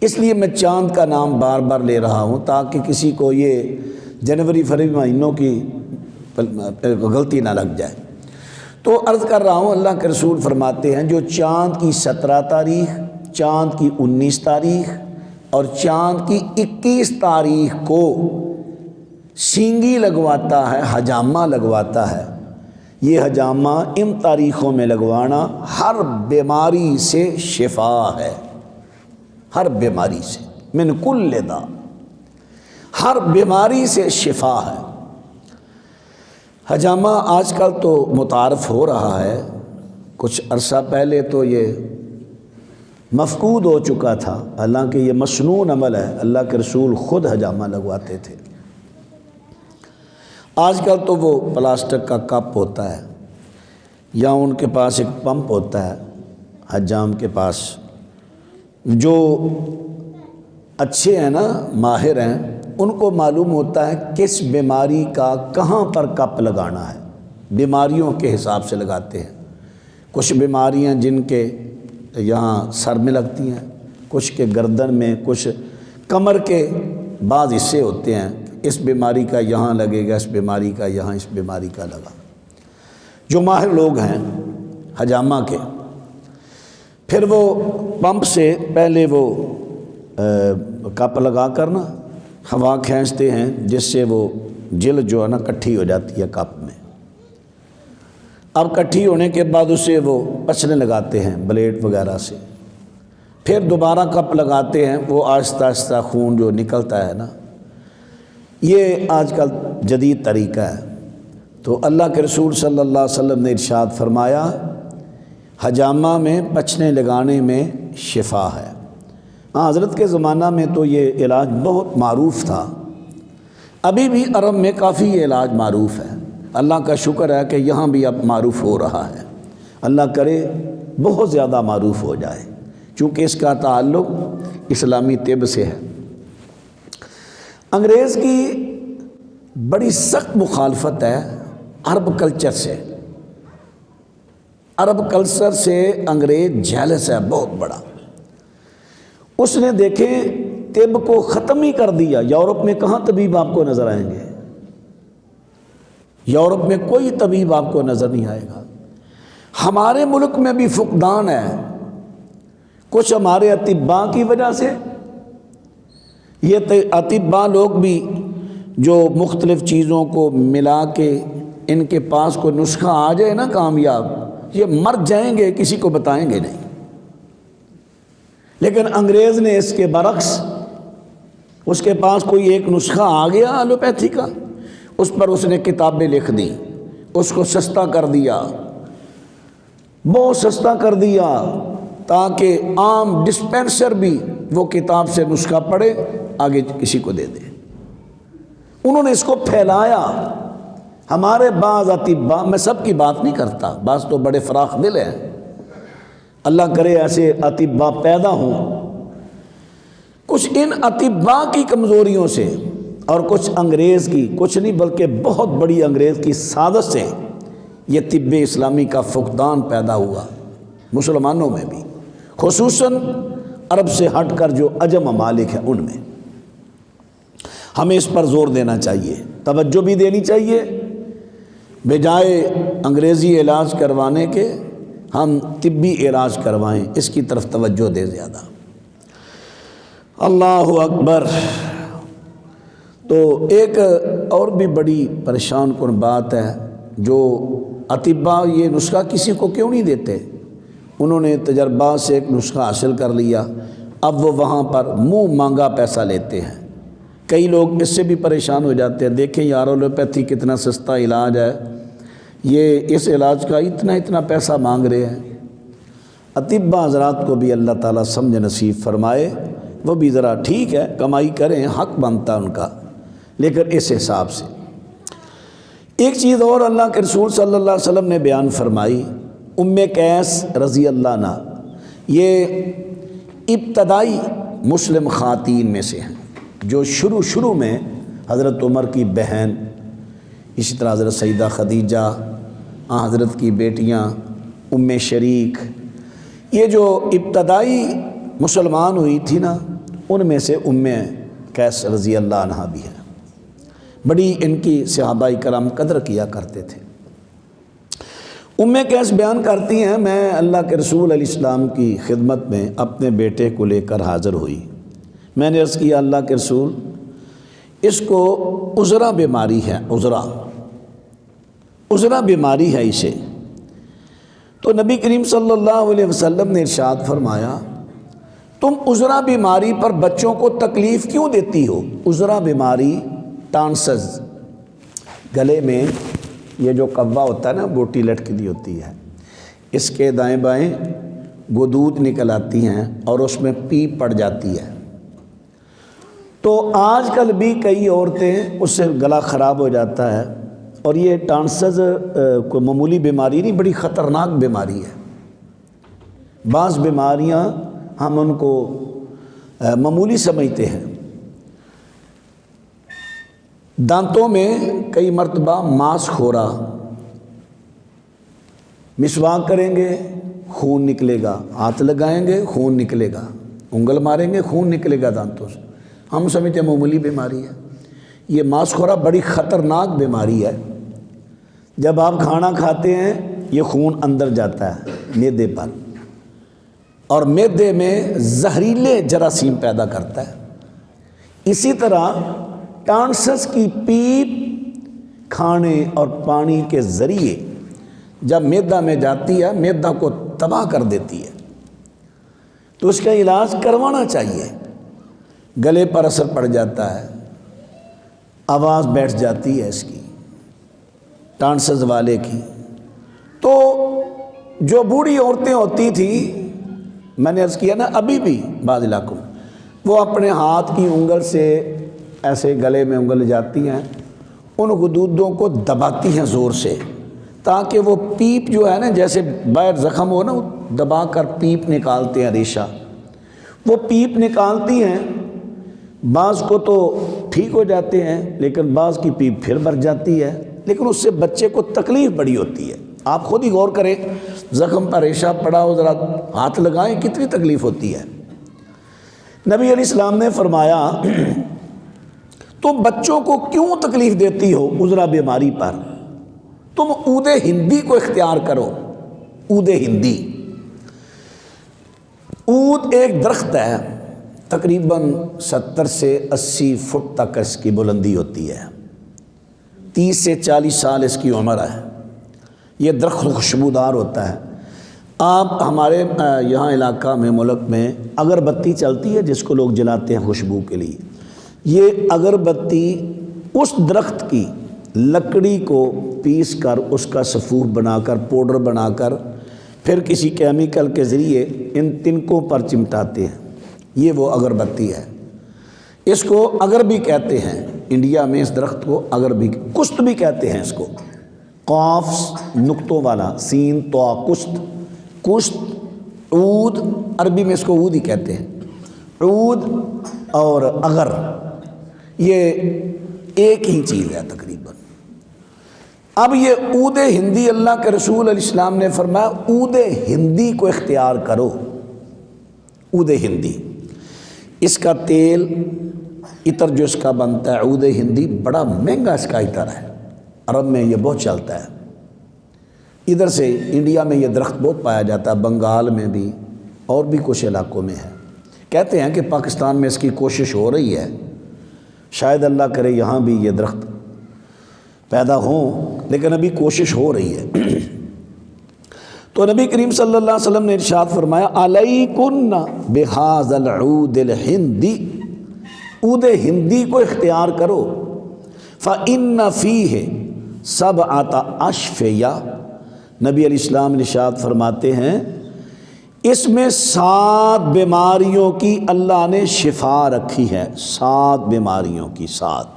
اس لیے میں چاند کا نام بار بار لے رہا ہوں تاکہ کسی کو یہ جنوری فروری مہینوں کی غلطی نہ لگ جائے۔ تو عرض کر رہا ہوں اللہ کے رسول فرماتے ہیں جو چاند کی 17 تاریخ، چاند کی 19 تاریخ اور چاند کی 21 تاریخ کو سینگی لگواتا ہے، حجامہ لگواتا ہے، یہ حجامہ ان تاریخوں میں لگوانا ہر بیماری سے شفا ہے، ہر بیماری سے، من کل داء، ہر بیماری سے شفا ہے۔ حجامہ آج کل تو متعارف ہو رہا ہے، کچھ عرصہ پہلے تو یہ مفقود ہو چکا تھا، حالانکہ یہ مسنون عمل ہے، اللہ کے رسول خود حجامہ لگواتے تھے۔ آج کل تو وہ پلاسٹک کا کپ ہوتا ہے یا ان کے پاس ایک پمپ ہوتا ہے حجام کے پاس، جو اچھے ہیں نا، ماہر ہیں، ان کو معلوم ہوتا ہے کس بیماری کا کہاں پر کپ لگانا ہے، بیماریوں کے حساب سے لگاتے ہیں۔ کچھ بیماریاں جن کے یہاں سر میں لگتی ہیں، کچھ کے گردن میں، کچھ کمر کے بعض حصے ہوتے ہیں، اس بیماری کا یہاں لگے گا، اس بیماری کا یہاں، اس بیماری کا لگا۔ جو ماہر لوگ ہیں حجامہ کے، پھر وہ پمپ سے پہلے وہ کپ لگا کر نا ہوا کھینچتے ہیں، جس سے وہ جلد جو ہے نا کٹھی ہو جاتی ہے کپ میں۔ اب کٹھی ہونے کے بعد اسے وہ پچنے لگاتے ہیں بلیڈ وغیرہ سے، پھر دوبارہ کپ لگاتے ہیں، وہ آہستہ آہستہ خون جو نکلتا ہے نا، یہ آج کل جدید طریقہ ہے۔ تو اللہ کے رسول صلی اللہ علیہ وسلم نے ارشاد فرمایا حجامہ میں پچنے لگانے میں شفا ہے۔ حضرت کے زمانہ میں تو یہ علاج بہت معروف تھا، ابھی بھی عرب میں کافی یہ علاج معروف ہے، اللہ کا شکر ہے کہ یہاں بھی اب معروف ہو رہا ہے، اللہ کرے بہت زیادہ معروف ہو جائے، چونکہ اس کا تعلق اسلامی طب سے ہے۔ انگریز کی بڑی سخت مخالفت ہے عرب کلچر سے، عرب کلچر سے انگریز جیلس ہے بہت بڑا۔ اس نے دیکھیں طب کو ختم ہی کر دیا، یورپ میں کہاں طبیب آپ کو نظر آئیں گے، یورپ میں کوئی طبیب آپ کو نظر نہیں آئے گا۔ ہمارے ملک میں بھی فقدان ہے، کچھ ہمارے اطباء کی وجہ سے، یہ اطباء لوگ بھی جو مختلف چیزوں کو ملا کے ان کے پاس کوئی نسخہ آ جائے نا کامیاب، یہ مر جائیں گے، کسی کو بتائیں گے نہیں۔ لیکن انگریز نے اس کے برعکس، اس کے پاس کوئی ایک نسخہ آ گیا ایلوپیتھی کا، اس پر اس نے کتابیں لکھ دی، اس کو سستا کر دیا، بہت سستا کر دیا، تاکہ عام ڈسپینسر بھی وہ کتاب سے نسخہ پڑھے آگے کسی کو دے دے۔ انہوں نے اس کو پھیلایا۔ ہمارے بعض اطباء، میں سب کی بات نہیں کرتا، بعض تو بڑے فراخ دل ہیں، اللہ کرے ایسے اطباء پیدا ہوں۔ کچھ ان اطباء کی کمزوریوں سے اور کچھ انگریز کی، کچھ نہیں بلکہ بہت بڑی انگریز کی سازش سے یہ طب اسلامی کا فقدان پیدا ہوا مسلمانوں میں بھی، خصوصاً عرب سے ہٹ کر جو عجم ممالک ہیں ان میں۔ ہمیں اس پر زور دینا چاہیے، توجہ بھی دینی چاہیے، بجائے انگریزی علاج کروانے کے ہم طبی علاج کروائیں، اس کی طرف توجہ دیں زیادہ۔ اللہ اکبر۔ تو ایک اور بھی بڑی پریشان کن بات ہے، جو اطباء یہ نسخہ کسی کو کیوں نہیں دیتے؟ انہوں نے تجربات سے ایک نسخہ حاصل کر لیا، اب وہ وہاں پر منہ مانگا پیسہ لیتے ہیں۔ کئی لوگ اس سے بھی پریشان ہو جاتے ہیں، دیکھیں یار ایلوپیتھی کتنا سستا علاج ہے، یہ اس علاج کا اتنا پیسہ مانگ رہے ہیں۔ اطباء حضرات کو بھی اللہ تعالیٰ سمجھ نصیب فرمائے، وہ بھی ذرا ٹھیک ہے کمائی کریں، حق بنتا ان کا، لیکن اس حساب سے۔ ایک چیز اور اللہ کے رسول صلی اللہ علیہ وسلم نے بیان فرمائی، قیس رضی اللہ عنہ، یہ ابتدائی مسلم خواتین میں سے ہیں، جو شروع میں حضرت عمر کی بہن، اسی طرح حضرت سیدہ خدیجہ، حضرت کی بیٹیاں شریک، یہ جو ابتدائی مسلمان ہوئی تھی نا، ان میں سے قیس رضی اللہ عنہ بھی ہے۔ بڑی ان کی صحابہ کرام قدر کیا کرتے تھے۔ قیس بیان کرتی ہیں، میں اللہ کے رسول علیہ السلام کی خدمت میں اپنے بیٹے کو لے کر حاضر ہوئی۔ میں نے عرض کیا اللہ کے رسول، اس کو عذرا بیماری ہے، عذرا بیماری ہے اسے۔ تو نبی کریم صلی اللہ علیہ وسلم نے ارشاد فرمایا، تم عذرا بیماری پر بچوں کو تکلیف کیوں دیتی ہو؟ عذرا بیماری ٹانسز، گلے میں یہ جو قوا ہوتا ہے نا، بوٹی لٹکی دی ہوتی ہے، اس کے دائیں بائیں گدود نکل آتی ہیں اور اس میں پیپ پڑ جاتی ہے۔ تو آج کل بھی کئی عورتیں، اس سے گلا خراب ہو جاتا ہے، اور یہ ٹانسز کوئی معمولی بیماری نہیں، بڑی خطرناک بیماری ہے۔ بعض بیماریاں ہم ان کو معمولی سمجھتے ہیں۔ دانتوں میں کئی مرتبہ ماسک ہو رہا، مسواک کریں گے خون نکلے گا، ہاتھ لگائیں گے خون نکلے گا، انگل ماریں گے خون نکلے گا دانتوں سے، ہم سمجھتے ہیں معمولی بیماری ہے۔ یہ ماسک ہو رہا بڑی خطرناک بیماری ہے۔ جب آپ کھانا کھاتے ہیں یہ خون اندر جاتا ہے معدے پر، اور معدے میں زہریلے جراثیم پیدا کرتا ہے۔ اسی طرح ٹانسس کی پیپ کھانے اور پانی کے ذریعے جب معدہ میں جاتی ہے، معدہ کو تباہ کر دیتی ہے، تو اس کا علاج کروانا چاہیے۔ گلے پر اثر پڑ جاتا ہے، آواز بیٹھ جاتی ہے اس کی، ٹانسز والے کی۔ تو جو بوڑھی عورتیں ہوتی تھیں، میں نے عرض کیا نا، ابھی بھی بعض علاقوں میں وہ اپنے ہاتھ کی انگل سے ایسے گلے میں انگل جاتی ہیں، ان غدودوں کو دباتی ہیں زور سے، تاکہ وہ پیپ جو ہے نا، جیسے باہر زخم ہو نا، دبا کر پیپ نکالتے ہیں، ریشہ وہ پیپ نکالتی ہیں۔ بعض کو تو ٹھیک ہو جاتے ہیں، لیکن بعض کی پیپ پھر بھر جاتی ہے، لیکن اس سے بچے کو تکلیف بڑی ہوتی ہے۔ آپ خود ہی غور کریں، زخم پر ریشہ پڑا ہو، ذرا ہاتھ لگائیں، کتنی تکلیف ہوتی ہے۔ نبی علیہ السلام نے فرمایا، تم بچوں کو کیوں تکلیف دیتی ہو عذرا بیماری پر؟ تم عود ہندی کو اختیار کرو۔ عود ہندی، عود ایک درخت ہے، تقریباً 70 سے 80 فٹ تک اس کی بلندی ہوتی ہے، 30 سے 40 سال اس کی عمر ہے۔ یہ درخت خوشبودار ہوتا ہے۔ آپ ہمارے یہاں علاقہ میں، ملک میں اگربتی چلتی ہے جس کو لوگ جلاتے ہیں خوشبو کے لیے۔ یہ اگربتی اس درخت کی لکڑی کو پیس کر، اس کا سفوف بنا کر، پاؤڈر بنا کر، پھر کسی کیمیکل کے ذریعے ان تنکوں پر چمٹاتے ہیں، یہ وہ اگربتی ہے، اس کو اگر بھی کہتے ہیں انڈیا میں، اس درخت کو اگر بھی، کشت بھی کہتے ہیں اس کو، قاف نقطوں والا، سین تو کشت، کشت، عود، عربی میں اس کو عود ہی کہتے ہیں، عود اور اگر یہ ایک ہی چیز ہے تقریباً۔ اب یہ عود ہندی، اللہ کے رسول علیہ السلام نے فرمایا عود ہندی کو اختیار کرو، عود ہندی، اس کا تیل، عطر جو اس کا بنتا ہے عود ہندی، بڑا مہنگا اس کا عطر ہے، عرب میں یہ بہت چلتا ہے، ادھر سے انڈیا میں یہ درخت بہت پایا جاتا ہے، بنگال میں بھی اور بھی کچھ علاقوں میں ہے۔ کہتے ہیں کہ پاکستان میں اس کی کوشش ہو رہی ہے، شاید اللہ کرے یہاں بھی یہ درخت پیدا ہوں، لیکن ابھی کوشش ہو رہی ہے۔ تو نبی کریم صلی اللہ علیہ وسلم نے ارشاد فرمایا علیکن بہذا العود الہندی، عود ہندی کو اختیار کرو، فإن فیہ سبعۃ اشفیہ، نبی علیہ السلام ارشاد فرماتے ہیں اس میں 7 بیماریوں کی اللہ نے شفا رکھی ہے، 7 بیماریوں کی، 7۔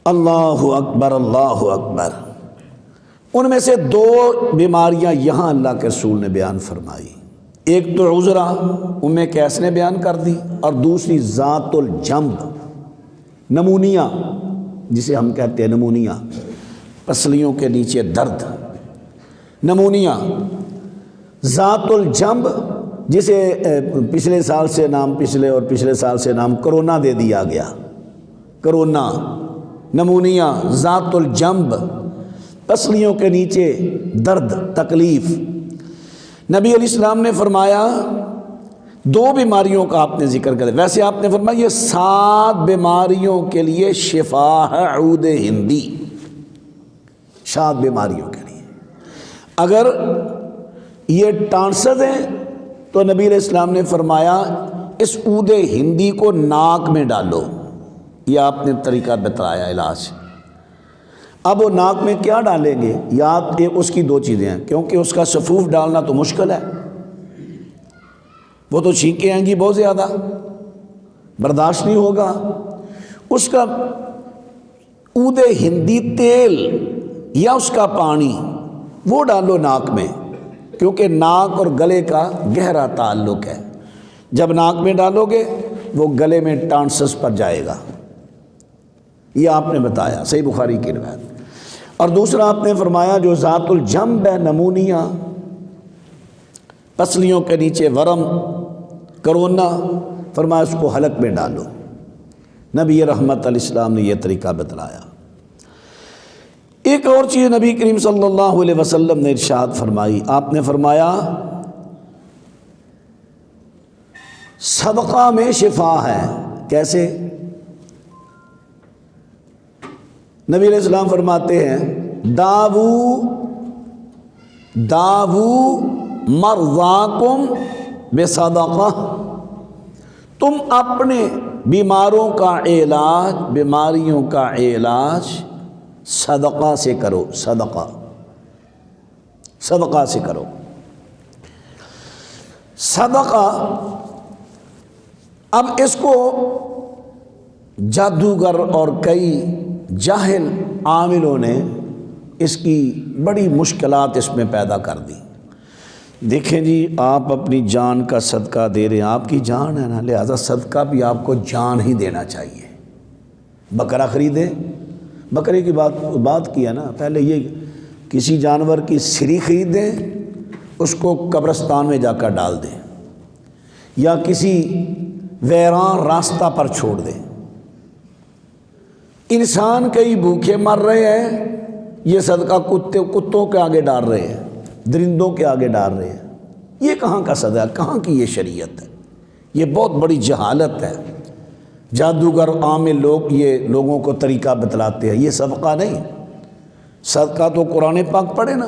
اللہ اکبر، اللہ اکبر۔ ان میں سے 2 بیماریاں یہاں اللہ کے رسول نے بیان فرمائی، ایک تو عذرا کیس نے بیان کر دی، اور دوسری ذات الجنب، نمونیا، جسے ہم کہتے ہیں نمونیا، پسلیوں کے نیچے درد، نمونیا، ذات الجنب، جسے پچھلے سال سے نام، پچھلے اور پچھلے سال سے نام کرونا دے دیا گیا، کرونا، نمونیا، ذات الجنب، پسلیوں کے نیچے درد، تکلیف۔ نبی علیہ السلام نے فرمایا 2 بیماریوں کا آپ نے ذکر کرا، ویسے آپ نے فرمایا یہ 7 بیماریوں کے لیے شفا ہے عود ہندی، 7 بیماریوں کے لیے۔ اگر یہ ٹانسز ہیں تو نبی علیہ السلام نے فرمایا اس عود ہندی کو ناک میں ڈالو، یہ آپ نے طریقہ بتایا علاج۔ اب وہ ناک میں کیا ڈالیں گے؟ یاد اس کی 2 چیزیں ہیں، کیونکہ اس کا سفوف ڈالنا تو مشکل ہے، وہ تو چھینکیں آئیں گی بہت زیادہ، برداشت نہیں ہوگا۔ اس کا عود ہندی تیل یا اس کا پانی وہ ڈالو ناک میں، کیونکہ ناک اور گلے کا گہرا تعلق ہے، جب ناک میں ڈالو گے وہ گلے میں ٹانسس پر جائے گا، یہ آپ نے بتایا، صحیح بخاری کی روایت۔ اور دوسرا آپ نے فرمایا جو ذات الجنب ہے، نمونیا، پسلیوں کے نیچے ورم، کرونا، فرمایا اس کو حلق میں ڈالو۔ نبی رحمت علیہ السلام نے یہ طریقہ بتلایا۔ ایک اور چیز نبی کریم صلی اللہ علیہ وسلم نے ارشاد فرمائی، آپ نے فرمایا صدقہ میں شفا ہے۔ کیسے؟ نبی علیہ السلام فرماتے ہیں داوو مرضاکم بصدقہ، تم اپنے بیماروں کا علاج، بیماریوں کا علاج صدقہ سے کرو، صدقہ سے کرو۔ صدقہ، اب اس کو جادوگر اور کئی جاہل عاملوں نے اس کی بڑی مشکلات اس میں پیدا کر دی۔ دیکھیں جی، آپ اپنی جان کا صدقہ دے رہے ہیں، آپ کی جان ہے نا، لہذا صدقہ بھی آپ کو جان ہی دینا چاہیے۔ بکرا خریدیں، بکرے کی بات کیا نا، پہلے یہ کسی جانور کی سری خرید دیں، اس کو قبرستان میں جا کر ڈال دیں، یا کسی ویران راستہ پر چھوڑ دیں۔ انسان کئی بھوکے مر رہے ہیں، یہ صدقہ کتوں کے آگے ڈال رہے ہیں، درندوں کے آگے ڈال رہے ہیں۔ یہ کہاں کا صدقہ، کہاں کی یہ شریعت ہے؟ یہ بہت بڑی جہالت ہے۔ جادوگر عامل لوگ یہ لوگوں کو طریقہ بتلاتے ہیں، یہ صدقہ نہیں۔ صدقہ تو قرآن پاک پڑھے نا،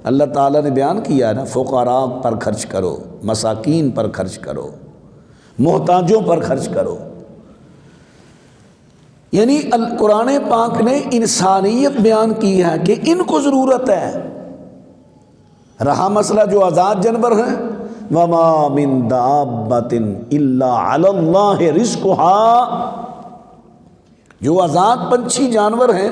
اللہ تعالیٰ نے بیان کیا ہے نا، فقراء پر خرچ کرو، مساکین پر خرچ کرو، محتاجوں پر خرچ کرو۔ یعنی قرآن پاک نے انسانیت بیان کی ہے کہ ان کو ضرورت ہے۔ رہا مسئلہ جو آزاد جانور ہیں، وما من دابۃ الا علی اللہ رزقها، جو آزاد پنچھی جانور ہیں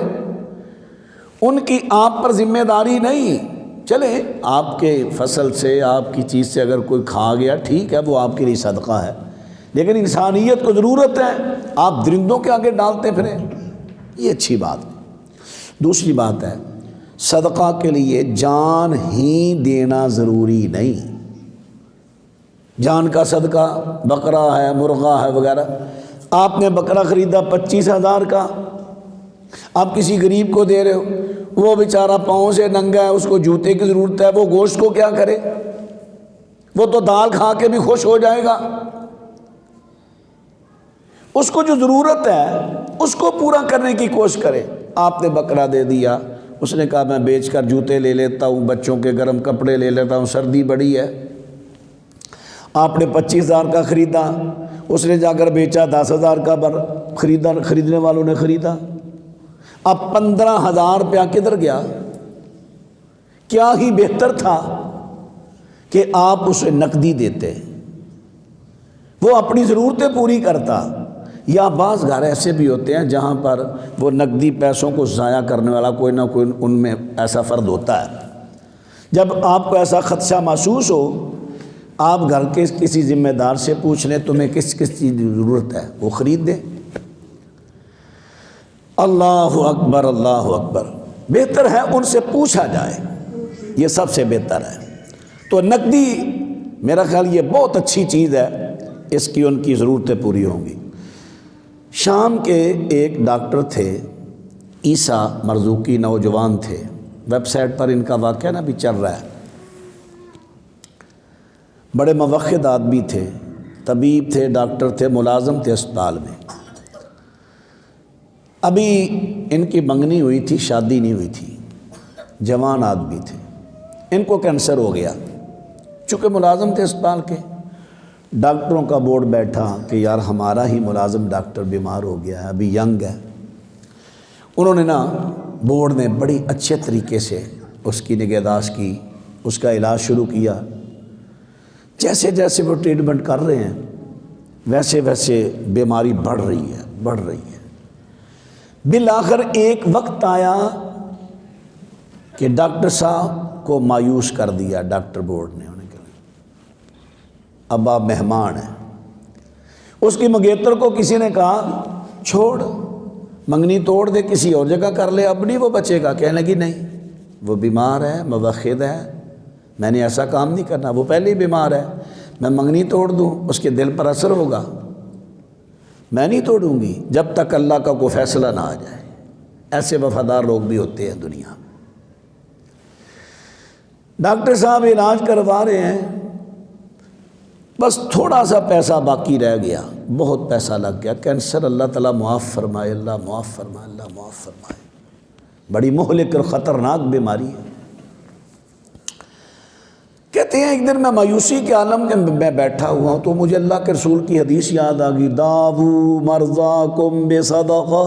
ان کی آپ پر ذمہ داری نہیں۔ چلے آپ کے فصل سے، آپ کی چیز سے اگر کوئی کھا گیا ٹھیک ہے، وہ آپ کے لیے صدقہ ہے، لیکن انسانیت کو ضرورت ہے، آپ درندوں کے آگے ڈالتے پھریں، یہ اچھی بات ہے۔ دوسری بات ہے، صدقہ کے لیے جان ہی دینا ضروری نہیں۔ جان کا صدقہ بکرا ہے، مرغا ہے وغیرہ، آپ نے بکرا خریدا 25,000 کا، آپ کسی غریب کو دے رہے ہو، وہ بیچارہ پاؤں سے ننگا ہے، اس کو جوتے کی ضرورت ہے، وہ گوشت کو کیا کرے؟ وہ تو دال کھا کے بھی خوش ہو جائے گا۔ اس کو جو ضرورت ہے اس کو پورا کرنے کی کوشش کرے۔ آپ نے بکرا دے دیا، اس نے کہا میں بیچ کر جوتے لے لیتا ہوں، بچوں کے گرم کپڑے لے لیتا ہوں، سردی بڑی ہے۔ آپ نے 25,000 کا خریدا، اس نے جا کر بیچا 10,000 کا، خریدنے والوں نے خریدا۔ اب 15,000 روپیہ کدھر گیا؟ کیا ہی بہتر تھا کہ آپ اسے نقدی دیتے، وہ اپنی ضرورتیں پوری کرتا۔ یا بعض گھر ایسے بھی ہوتے ہیں جہاں پر وہ نقدی پیسوں کو ضائع کرنے والا کوئی نہ کوئی ان میں ایسا فرد ہوتا ہے۔ جب آپ کو ایسا خدشہ محسوس ہو، آپ گھر کے کسی ذمہ دار سے پوچھ لیں تمہیں کس کس چیز کی ضرورت ہے، وہ خرید دیں۔ اللہ اکبر، اللہ اکبر، بہتر ہے ان سے پوچھا جائے، یہ سب سے بہتر ہے۔ تو نقدی میرا خیال یہ بہت اچھی چیز ہے، اس کی ان کی ضرورتیں پوری ہوں گی۔ شام کے ایک ڈاکٹر تھے، عیسیٰ مرزوقی نوجوان تھے، ویب سائٹ پر ان کا واقعہ نا بھی چل رہا ہے۔ بڑے موقع آدمی تھے، طبیب تھے، ڈاکٹر تھے، ملازم تھے اسپتال میں۔ ابھی ان کی منگنی ہوئی تھی، شادی نہیں ہوئی تھی، جوان آدمی تھے۔ ان کو کینسر ہو گیا، چونکہ ملازم تھے اسپتال کے۔ ڈاکٹروں کا بورڈ بیٹھا کہ یار ہمارا ہی ملازم ڈاکٹر بیمار ہو گیا ہے، ابھی ینگ ہے۔ انہوں نے بورڈ نے بڑی اچھے طریقے سے اس کی نگہداشت کی، اس کا علاج شروع کیا۔ جیسے جیسے وہ ٹریٹمنٹ کر رہے ہیں ویسے ویسے بیماری بڑھ رہی ہے۔ بالآخر ایک وقت آیا کہ ڈاکٹر صاحب کو مایوس کر دیا ڈاکٹر بورڈ نے، انہیں کہا اب آپ مہمان ہیں۔ اس کی منگیتر کو کسی نے کہا چھوڑ، منگنی توڑ دے، کسی اور جگہ کر لے، اب نہیں وہ بچے گا۔ کہنے لگی نہیں، وہ بیمار ہے، موخد ہے، میں نے ایسا کام نہیں کرنا، وہ پہلے ہی بیمار ہے، میں منگنی توڑ دوں اس کے دل پر اثر ہوگا، میں نہیں توڑوں گی جب تک اللہ کا کوئی فیصلہ نہ آ جائے۔ ایسے وفادار لوگ بھی ہوتے ہیں دنیا میں۔ ڈاکٹر صاحب علاج کروا رہے ہیں، بس تھوڑا سا پیسہ باقی رہ گیا، بہت پیسہ لگ گیا۔ کینسر اللہ تعالیٰ معاف فرمائے، اللہ معاف فرمائے، اللہ معاف فرمائے، بڑی مہلک اور خطرناک بیماری ہے۔ کہتے ہیں ایک دن میں مایوسی کے عالم میں بیٹھا ہوا ہوں تو مجھے اللہ کے رسول کی حدیث یاد آ گئی، داؤ مرضاکم بصدقہ۔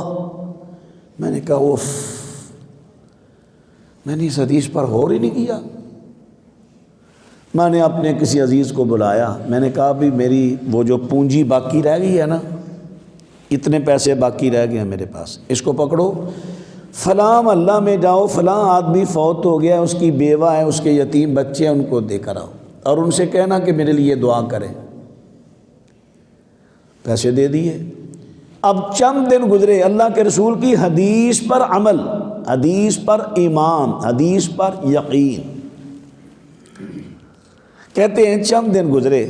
میں نے کہا اوف، میں نے اس حدیث پر غور ہی نہیں کیا۔ میں نے اپنے کسی عزیز کو بلایا، میں نے کہا بھی میری وہ جو پونجی باقی رہ گئی ہے نا، اتنے پیسے باقی رہ گئے ہیں میرے پاس، اس کو پکڑو، فلاں اللہ میں جاؤ، فلاں آدمی فوت ہو گیا، اس کی بیوہ ہے، اس کے یتیم بچے ہیں، ان کو دے کر آؤ اور ان سے کہنا کہ میرے لیے دعا کریں۔ پیسے دے دیے۔ اب چند دن گزرے، اللہ کے رسول کی حدیث پر عمل، حدیث پر ایمان، حدیث پر یقین۔ کہتے ہیں چند دن گزرے،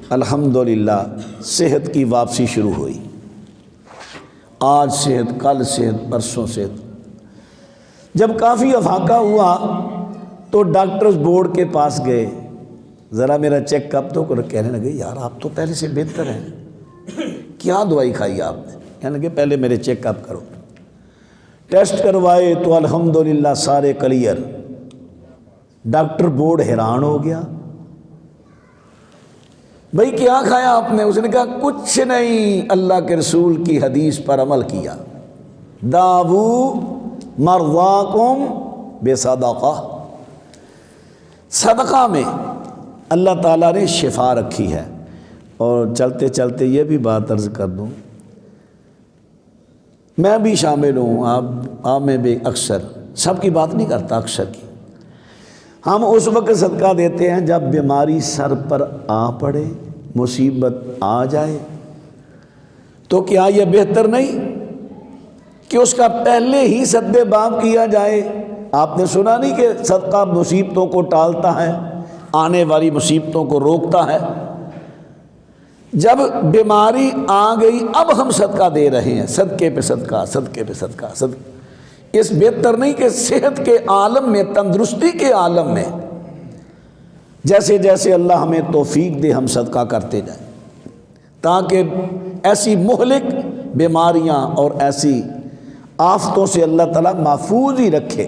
الحمدللہ صحت کی واپسی شروع ہوئی۔ آج صحت، کل صحت، پرسوں صحت۔ جب کافی افاقہ ہوا تو ڈاکٹرز بورڈ کے پاس گئے، ذرا میرا چیک اپ تو کہنے لگے یار آپ تو پہلے سے بہتر ہیں، کیا دوائی کھائی آپ نے؟ کہنے لگے پہلے میرے چیک اپ کرو۔ ٹیسٹ کروائے تو الحمدللہ سارے کلیئر۔ ڈاکٹر بورڈ حیران ہو گیا، بھئی کیا کھایا آپ نے؟ اس نے کہا کچھ نہیں، اللہ کے رسول کی حدیث پر عمل کیا، داؤ مرضاکم بصدقہ۔ صدقہ میں اللہ تعالیٰ نے شفا رکھی ہے۔ اور چلتے چلتے یہ بھی بات عرض کر دوں، میں بھی شامل ہوں، آپ میں بھی، اکثر سب کی بات نہیں کرتا، اکثر کی، ہم اس وقت صدقہ دیتے ہیں جب بیماری سر پر آ پڑے، مصیبت آ جائے، تو کیا یہ بہتر نہیں کہ اس کا پہلے ہی سد باب کیا جائے؟ آپ نے سنا نہیں کہ صدقہ مصیبتوں کو ٹالتا ہے، آنے والی مصیبتوں کو روکتا ہے؟ جب بیماری آ گئی اب ہم صدقہ دے رہے ہیں، صدقے پہ صدقہ، صدقے پہ صدقہ، صدقہ۔ اس بہتر نہیں کہ صحت کے عالم میں، تندرستی کے عالم میں جیسے جیسے اللہ ہمیں توفیق دے ہم صدقہ کرتے جائیں، تاکہ ایسی مہلک بیماریاں اور ایسی آفتوں سے اللہ تعالیٰ محفوظ ہی رکھے۔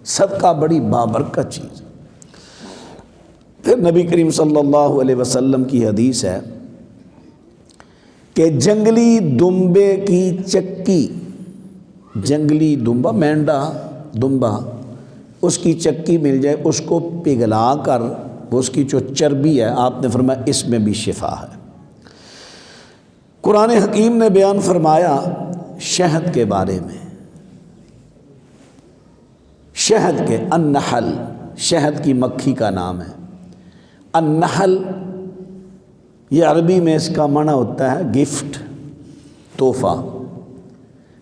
صدقہ بڑی بابرکت چیز۔ پھر نبی کریم صلی اللہ علیہ وسلم کی حدیث ہے کہ جنگلی دمبے کی چکی، جنگلی دمبا، مینڈا دمبا، اس کی چکی مل جائے، اس کو پگھلا کر اس کی جو چربی ہے، آپ نے فرمایا اس میں بھی شفا ہے۔ قرآن حکیم نے بیان فرمایا شہد کے بارے میں، شہد کے، النحل، شہد کی مکھی کا نام ہے النحل، یہ عربی میں اس کا معنی ہوتا ہے گفٹ، تحفہ۔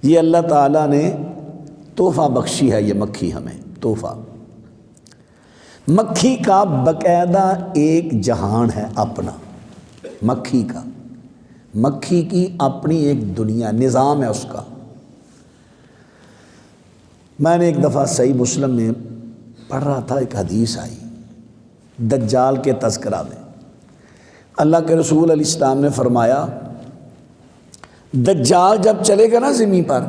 یہ اللہ تعالیٰ نے تحفہ بخشی ہے یہ مکھی ہمیں، تحفہ۔ مکھی کا باقاعدہ ایک جہان ہے اپنا، مکھی کا، مکھی کی اپنی ایک دنیا، نظام ہے اس کا۔ میں نے ایک دفعہ صحیح مسلم میں پڑھ رہا تھا، ایک حدیث آئی دجال کے تذکرہ میں، اللہ کے رسول علیہ السلام نے فرمایا دجال جب چلے گا نا زمین پر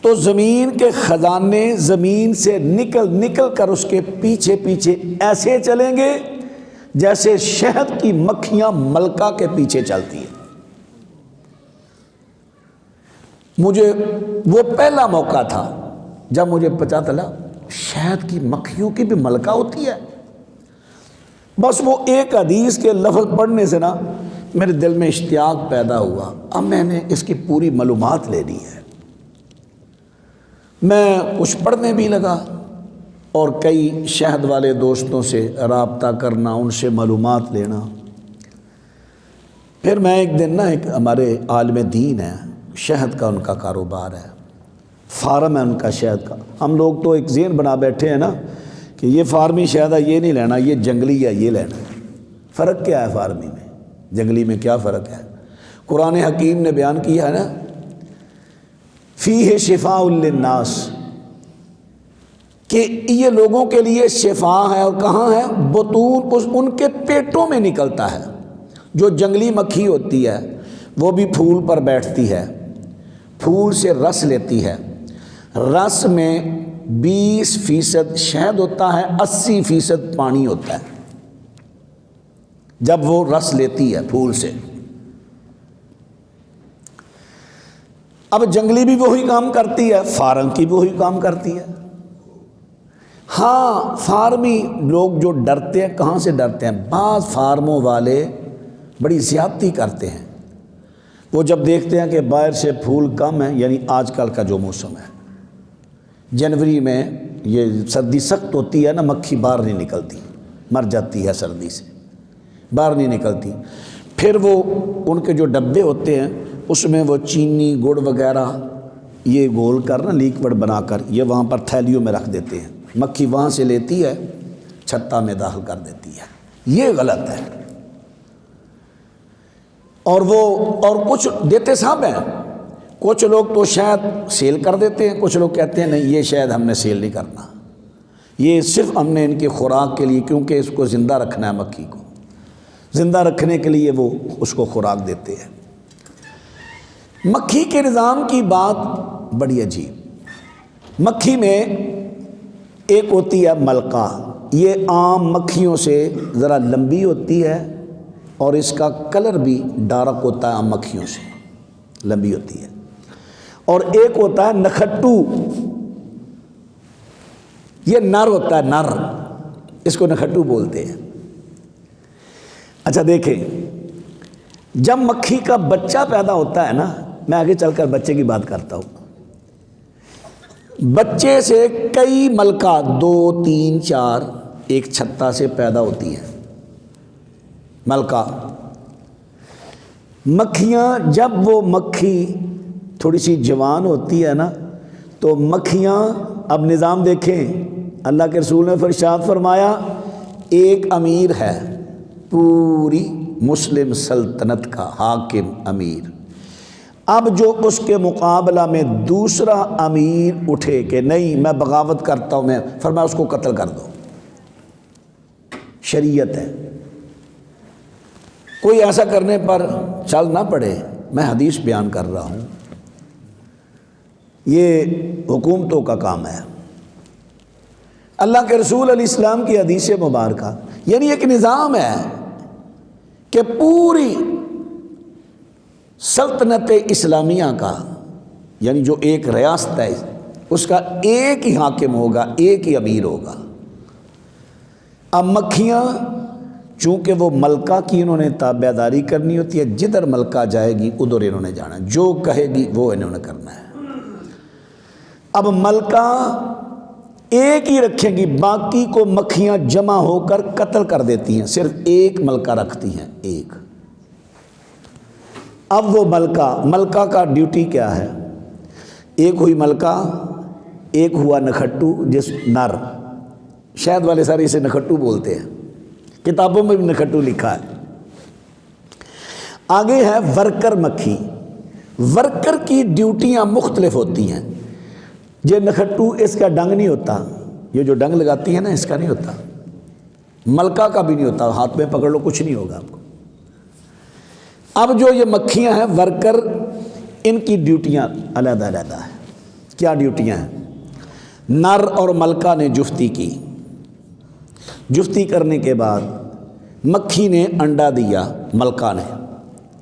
تو زمین کے خزانے زمین سے نکل کر اس کے پیچھے پیچھے ایسے چلیں گے جیسے شہد کی مکھیاں ملکہ کے پیچھے چلتی ہیں۔ مجھے وہ پہلا موقع تھا جب مجھے پتہ چلا شہد کی مکھیوں کی بھی ملکہ ہوتی ہے۔ بس وہ ایک حدیث کے لفظ پڑھنے سے نا میرے دل میں اشتیاق پیدا ہوا، اب میں نے اس کی پوری معلومات لینی ہے۔ میں کچھ پڑھنے بھی لگا اور کئی شہد والے دوستوں سے رابطہ کرنا، ان سے معلومات لینا۔ پھر میں ایک دن نا، ایک ہمارے عالم دین ہے، شہد کا ان کا کاروبار ہے، فارم ہے ان کا شہد کا۔ ہم لوگ تو ایک ذہن بنا بیٹھے ہیں نا کہ یہ فارمی شہد ہے یہ نہیں لینا، یہ جنگلی ہے یہ لینا ہے۔ فرق کیا ہے فارمی میں جنگلی میں، کیا فرق ہے؟ قرآن حکیم نے بیان کیا ہے نا فیہ شفاء للناس، کہ یہ لوگوں کے لیے شفا ہے، اور کہاں ہے؟ بطون، ان کے پیٹوں میں نکلتا ہے۔ جو جنگلی مکھی ہوتی ہے وہ بھی پھول پر بیٹھتی ہے، پھول سے رس لیتی ہے، رس میں 20% شہد ہوتا ہے، 80% پانی ہوتا ہے جب وہ رس لیتی ہے پھول سے۔ اب جنگلی بھی وہی کام کرتی ہے، فارم کی بھی وہی کام کرتی ہے۔ ہاں فارمی لوگ جو ڈرتے ہیں، کہاں سے ڈرتے ہیں؟ بعض فارموں والے بڑی زیادتی کرتے ہیں۔ وہ جب دیکھتے ہیں کہ باہر سے پھول کم ہیں، یعنی آج کل کا جو موسم ہے، جنوری میں یہ سردی سخت ہوتی ہے نا، مکھی باہر نہیں نکلتی، مر جاتی ہے سردی سے، باہر نہیں نکلتی۔ پھر وہ ان کے جو ڈبے ہوتے ہیں اس میں وہ چینی، گڑ وغیرہ یہ گول کر نا لیکوڈ بنا کر یہ وہاں پر تھیلیوں میں رکھ دیتے ہیں، مکھی وہاں سے لیتی ہے، چھتا میں داخل کر دیتی ہے۔ یہ غلط ہے۔ اور کچھ دیتے صاحب ہیں، کچھ لوگ تو شاید سیل کر دیتے ہیں، کچھ لوگ کہتے ہیں نہیں یہ شاید ہم نے سیل نہیں کرنا، یہ صرف ہم نے ان کی خوراک کے لیے، کیونکہ اس کو زندہ رکھنا ہے، مکھی کو زندہ رکھنے کے لیے وہ اس کو خوراک دیتے ہیں۔ مکھی کے نظام کی بات بڑی عجیب۔ مکھی میں ایک ہوتی ہے ملکہ، یہ عام مکھیوں سے ذرا لمبی ہوتی ہے اور اس کا کلر بھی ڈارک ہوتا ہے، عام مکھیوں سے لمبی ہوتی ہے۔ اور ایک ہوتا ہے نکھٹو، یہ نر ہوتا ہے، نر، اس کو نکھٹو بولتے ہیں۔ اچھا دیکھیں، جب مکھی کا بچہ پیدا ہوتا ہے نا، میں آگے چل کر بچے کی بات کرتا ہوں، بچے سے کئی ملکہ 2 3 4 ایک چھتا سے پیدا ہوتی ہیں ملکہ۔ مکھیاں جب وہ مکھی تھوڑی سی جوان ہوتی ہے نا، تو مکھیاں، اب نظام دیکھیں، اللہ کے رسول نے ارشاد فرمایا ایک امیر ہے پوری مسلم سلطنت کا حاکم امیر، اب جو اس کے مقابلہ میں دوسرا امیر اٹھے کہ نہیں میں بغاوت کرتا ہوں، میں فرمایا اس کو قتل کر دو، شریعت ہے۔ کوئی ایسا کرنے پر چل نہ پڑے، میں حدیث بیان کر رہا ہوں، یہ حکومتوں کا کام ہے۔ اللہ کے رسول علیہ السلام کی حدیث مبارکہ، یعنی ایک نظام ہے کہ پوری سلطنت اسلامیہ کا، یعنی جو ایک ریاست ہے اس کا ایک ہی حاکم ہوگا، ایک ہی امیر ہوگا۔ اب مکھیاں چونکہ وہ ملکہ کی انہوں نے تابع داری کرنی ہوتی ہے، جدھر ملکہ جائے گی ادھر انہوں نے جانا، جو کہے گی وہ انہوں نے کرنا ہے۔ اب ملکہ ایک ہی رکھیں گی، باقی کو مکھیاں جمع ہو کر قتل کر دیتی ہیں، صرف ایک ملکہ رکھتی ہیں، ایک۔ اب وہ ملکہ کا ڈیوٹی کیا ہے؟ ایک ہوئی ملکہ، ایک ہوا نکھٹو، جس نر، شاید والے سارے اسے نکھٹو بولتے ہیں، کتابوں میں بھی نکھٹو لکھا ہے۔ آگے ہے ورکر مکھی۔ ورکر کی ڈیوٹیاں مختلف ہوتی ہیں۔ یہ نکھٹو، اس کا ڈنگ نہیں ہوتا، یہ جو ڈنگ لگاتی ہے نا اس کا نہیں ہوتا، ملکہ کا بھی نہیں ہوتا، ہاتھ میں پکڑ لو کچھ نہیں ہوگا آپ کو۔ اب جو یہ مکھیاں ہیں ورکر، ان کی ڈیوٹیاں علیحدہ علیحدہ ہیں۔ کیا ڈیوٹیاں ہیں؟ نر اور ملکہ نے جفتی کی، جفتی کرنے کے بعد مکھی نے انڈا دیا، ملکہ نے،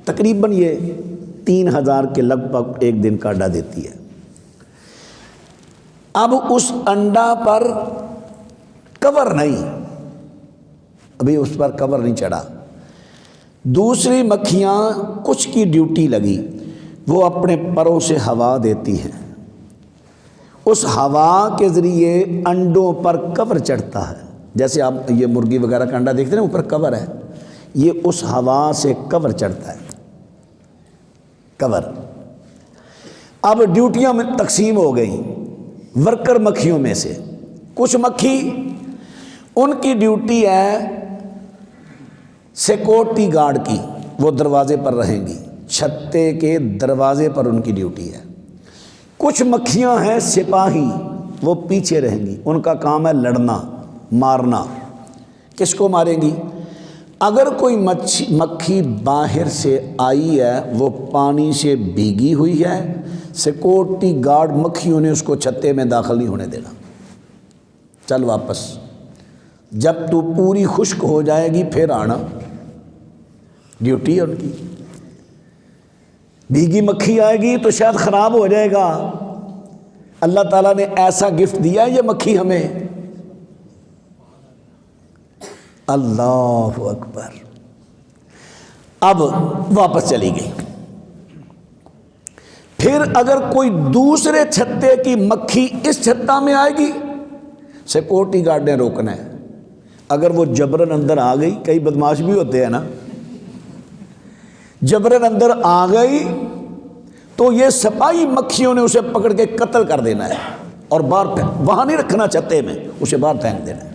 تقریباً یہ 3000 کے لگ بھگ ایک دن کا انڈا دیتی ہے۔ اب اس انڈا پر کور نہیں، ابھی اس پر کور نہیں چڑھا، دوسری مکھیاں کچھ کی ڈیوٹی لگی، وہ اپنے پروں سے ہوا دیتی ہیں، اس ہوا کے ذریعے انڈوں پر کور چڑھتا ہے، جیسے آپ یہ مرغی وغیرہ کا انڈا دیکھتے ہیں اوپر کور ہے، یہ اس ہوا سے کور چڑھتا ہے، کور۔ اب ڈیوٹیاں میں تقسیم ہو گئیں ورکر مکھیوں میں سے۔ کچھ مکھی ان کی ڈیوٹی ہے سیکورٹی گارڈ کی، وہ دروازے پر رہیں گی، چھتے کے دروازے پر ان کی ڈیوٹی ہے۔ کچھ مکھیاں ہیں سپاہی، وہ پیچھے رہیں گی، ان کا کام ہے لڑنا، مارنا۔ کس کو ماریں گی؟ اگر کوئی مکھی باہر سے آئی ہے، وہ پانی سے بھیگی ہوئی ہے، سیکورٹی گارڈ مکھیوں نے اس کو چھتے میں داخل نہیں ہونے دینا، چل واپس، جب تو پوری خشک ہو جائے گی پھر آنا، ڈیوٹی ہے ان کی۔ بھیگی مکھی آئے گی تو شاید خراب ہو جائے گا، اللہ تعالیٰ نے ایسا گفٹ دیا ہے یہ مکھی ہمیں، اللہ اکبر۔ اب واپس چلی گئی۔ پھر اگر کوئی دوسرے چھتے کی مکھی اس چھتا میں آئے گی، سیکورٹی گارڈ نے روکنا ہے، اگر وہ جبرن اندر آ گئی، کئی بدماش بھی ہوتے ہیں نا، جبرن اندر آ گئی تو یہ سپاہی مکھیوں نے اسے پکڑ کے قتل کر دینا ہے، اور باہر وہاں نہیں رکھنا چھتے میں، اسے باہر پھینک دینا ہے۔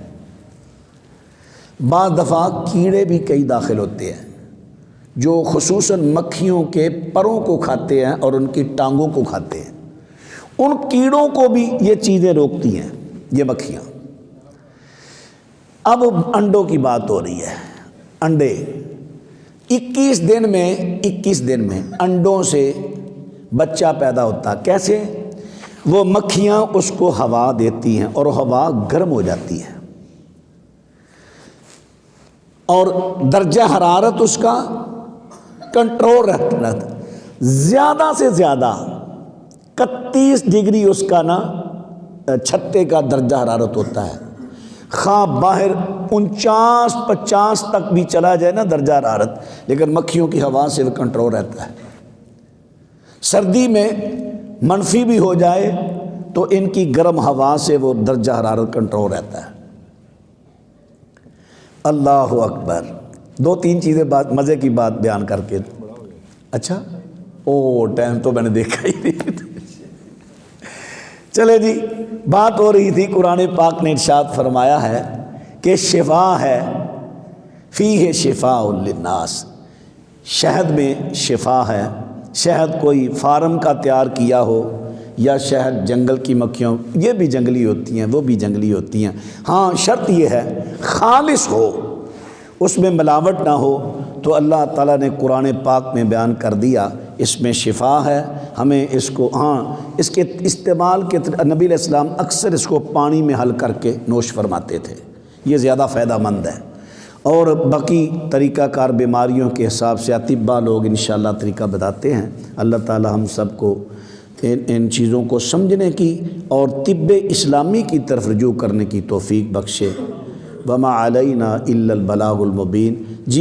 بعض دفعہ کیڑے بھی کئی داخل ہوتے ہیں جو خصوصاً مکھیوں کے پروں کو کھاتے ہیں اور ان کی ٹانگوں کو کھاتے ہیں، ان کیڑوں کو بھی یہ چیزیں روکتی ہیں یہ مکھیاں۔ اب انڈوں کی بات ہو رہی ہے، انڈے 21 دن میں انڈوں سے بچہ پیدا ہوتا۔ کیسے؟ وہ مکھیاں اس کو ہوا دیتی ہیں اور ہوا گرم ہو جاتی ہے، اور درجہ حرارت اس کا کنٹرول رہتا، زیادہ سے زیادہ 31 ڈگری اس کا نا چھتے کا درجہ حرارت ہوتا ہے، خواہ باہر 49-50 تک بھی چلا جائے نا درجہ حرارت، لیکن مکھیوں کی ہوا سے وہ کنٹرول رہتا ہے۔ سردی میں منفی بھی ہو جائے تو ان کی گرم ہوا سے وہ درجہ حرارت کنٹرول رہتا ہے۔ اللہ اکبر۔ 2-3 چیزیں مزے کی بات بیان کر کے، اچھا ٹائم تو میں نے دیکھا ہی نہیں۔ چلے جی، بات ہو رہی تھی، قرآن پاک نے ارشاد فرمایا ہے کہ شفا ہے، فیہ شفاء للناس، شہد میں شفا ہے۔ شہد کوئی فارم کا تیار کیا ہو یا شہد جنگل کی مکھیوں، یہ بھی جنگلی ہوتی ہیں، وہ بھی جنگلی ہوتی ہیں، ہاں شرط یہ ہے خالص ہو، اس میں ملاوٹ نہ ہو۔ تو اللہ تعالیٰ نے قرآن پاک میں بیان کر دیا اس میں شفا ہے، ہمیں اس کو اس کے استعمال کے نبی علیہ السلام اکثر اس کو پانی میں حل کر کے نوش فرماتے تھے، یہ زیادہ فائدہ مند ہے۔ اور باقی طریقہ کار بیماریوں کے حساب سے اطباء لوگ انشاءاللہ طریقہ بتاتے ہیں۔ اللہ تعالیٰ ہم سب کو ان چیزوں کو سمجھنے کی اور طب اسلامی کی طرف رجوع کرنے کی توفیق بخشے۔ وما علینا الا البلاغ المبین۔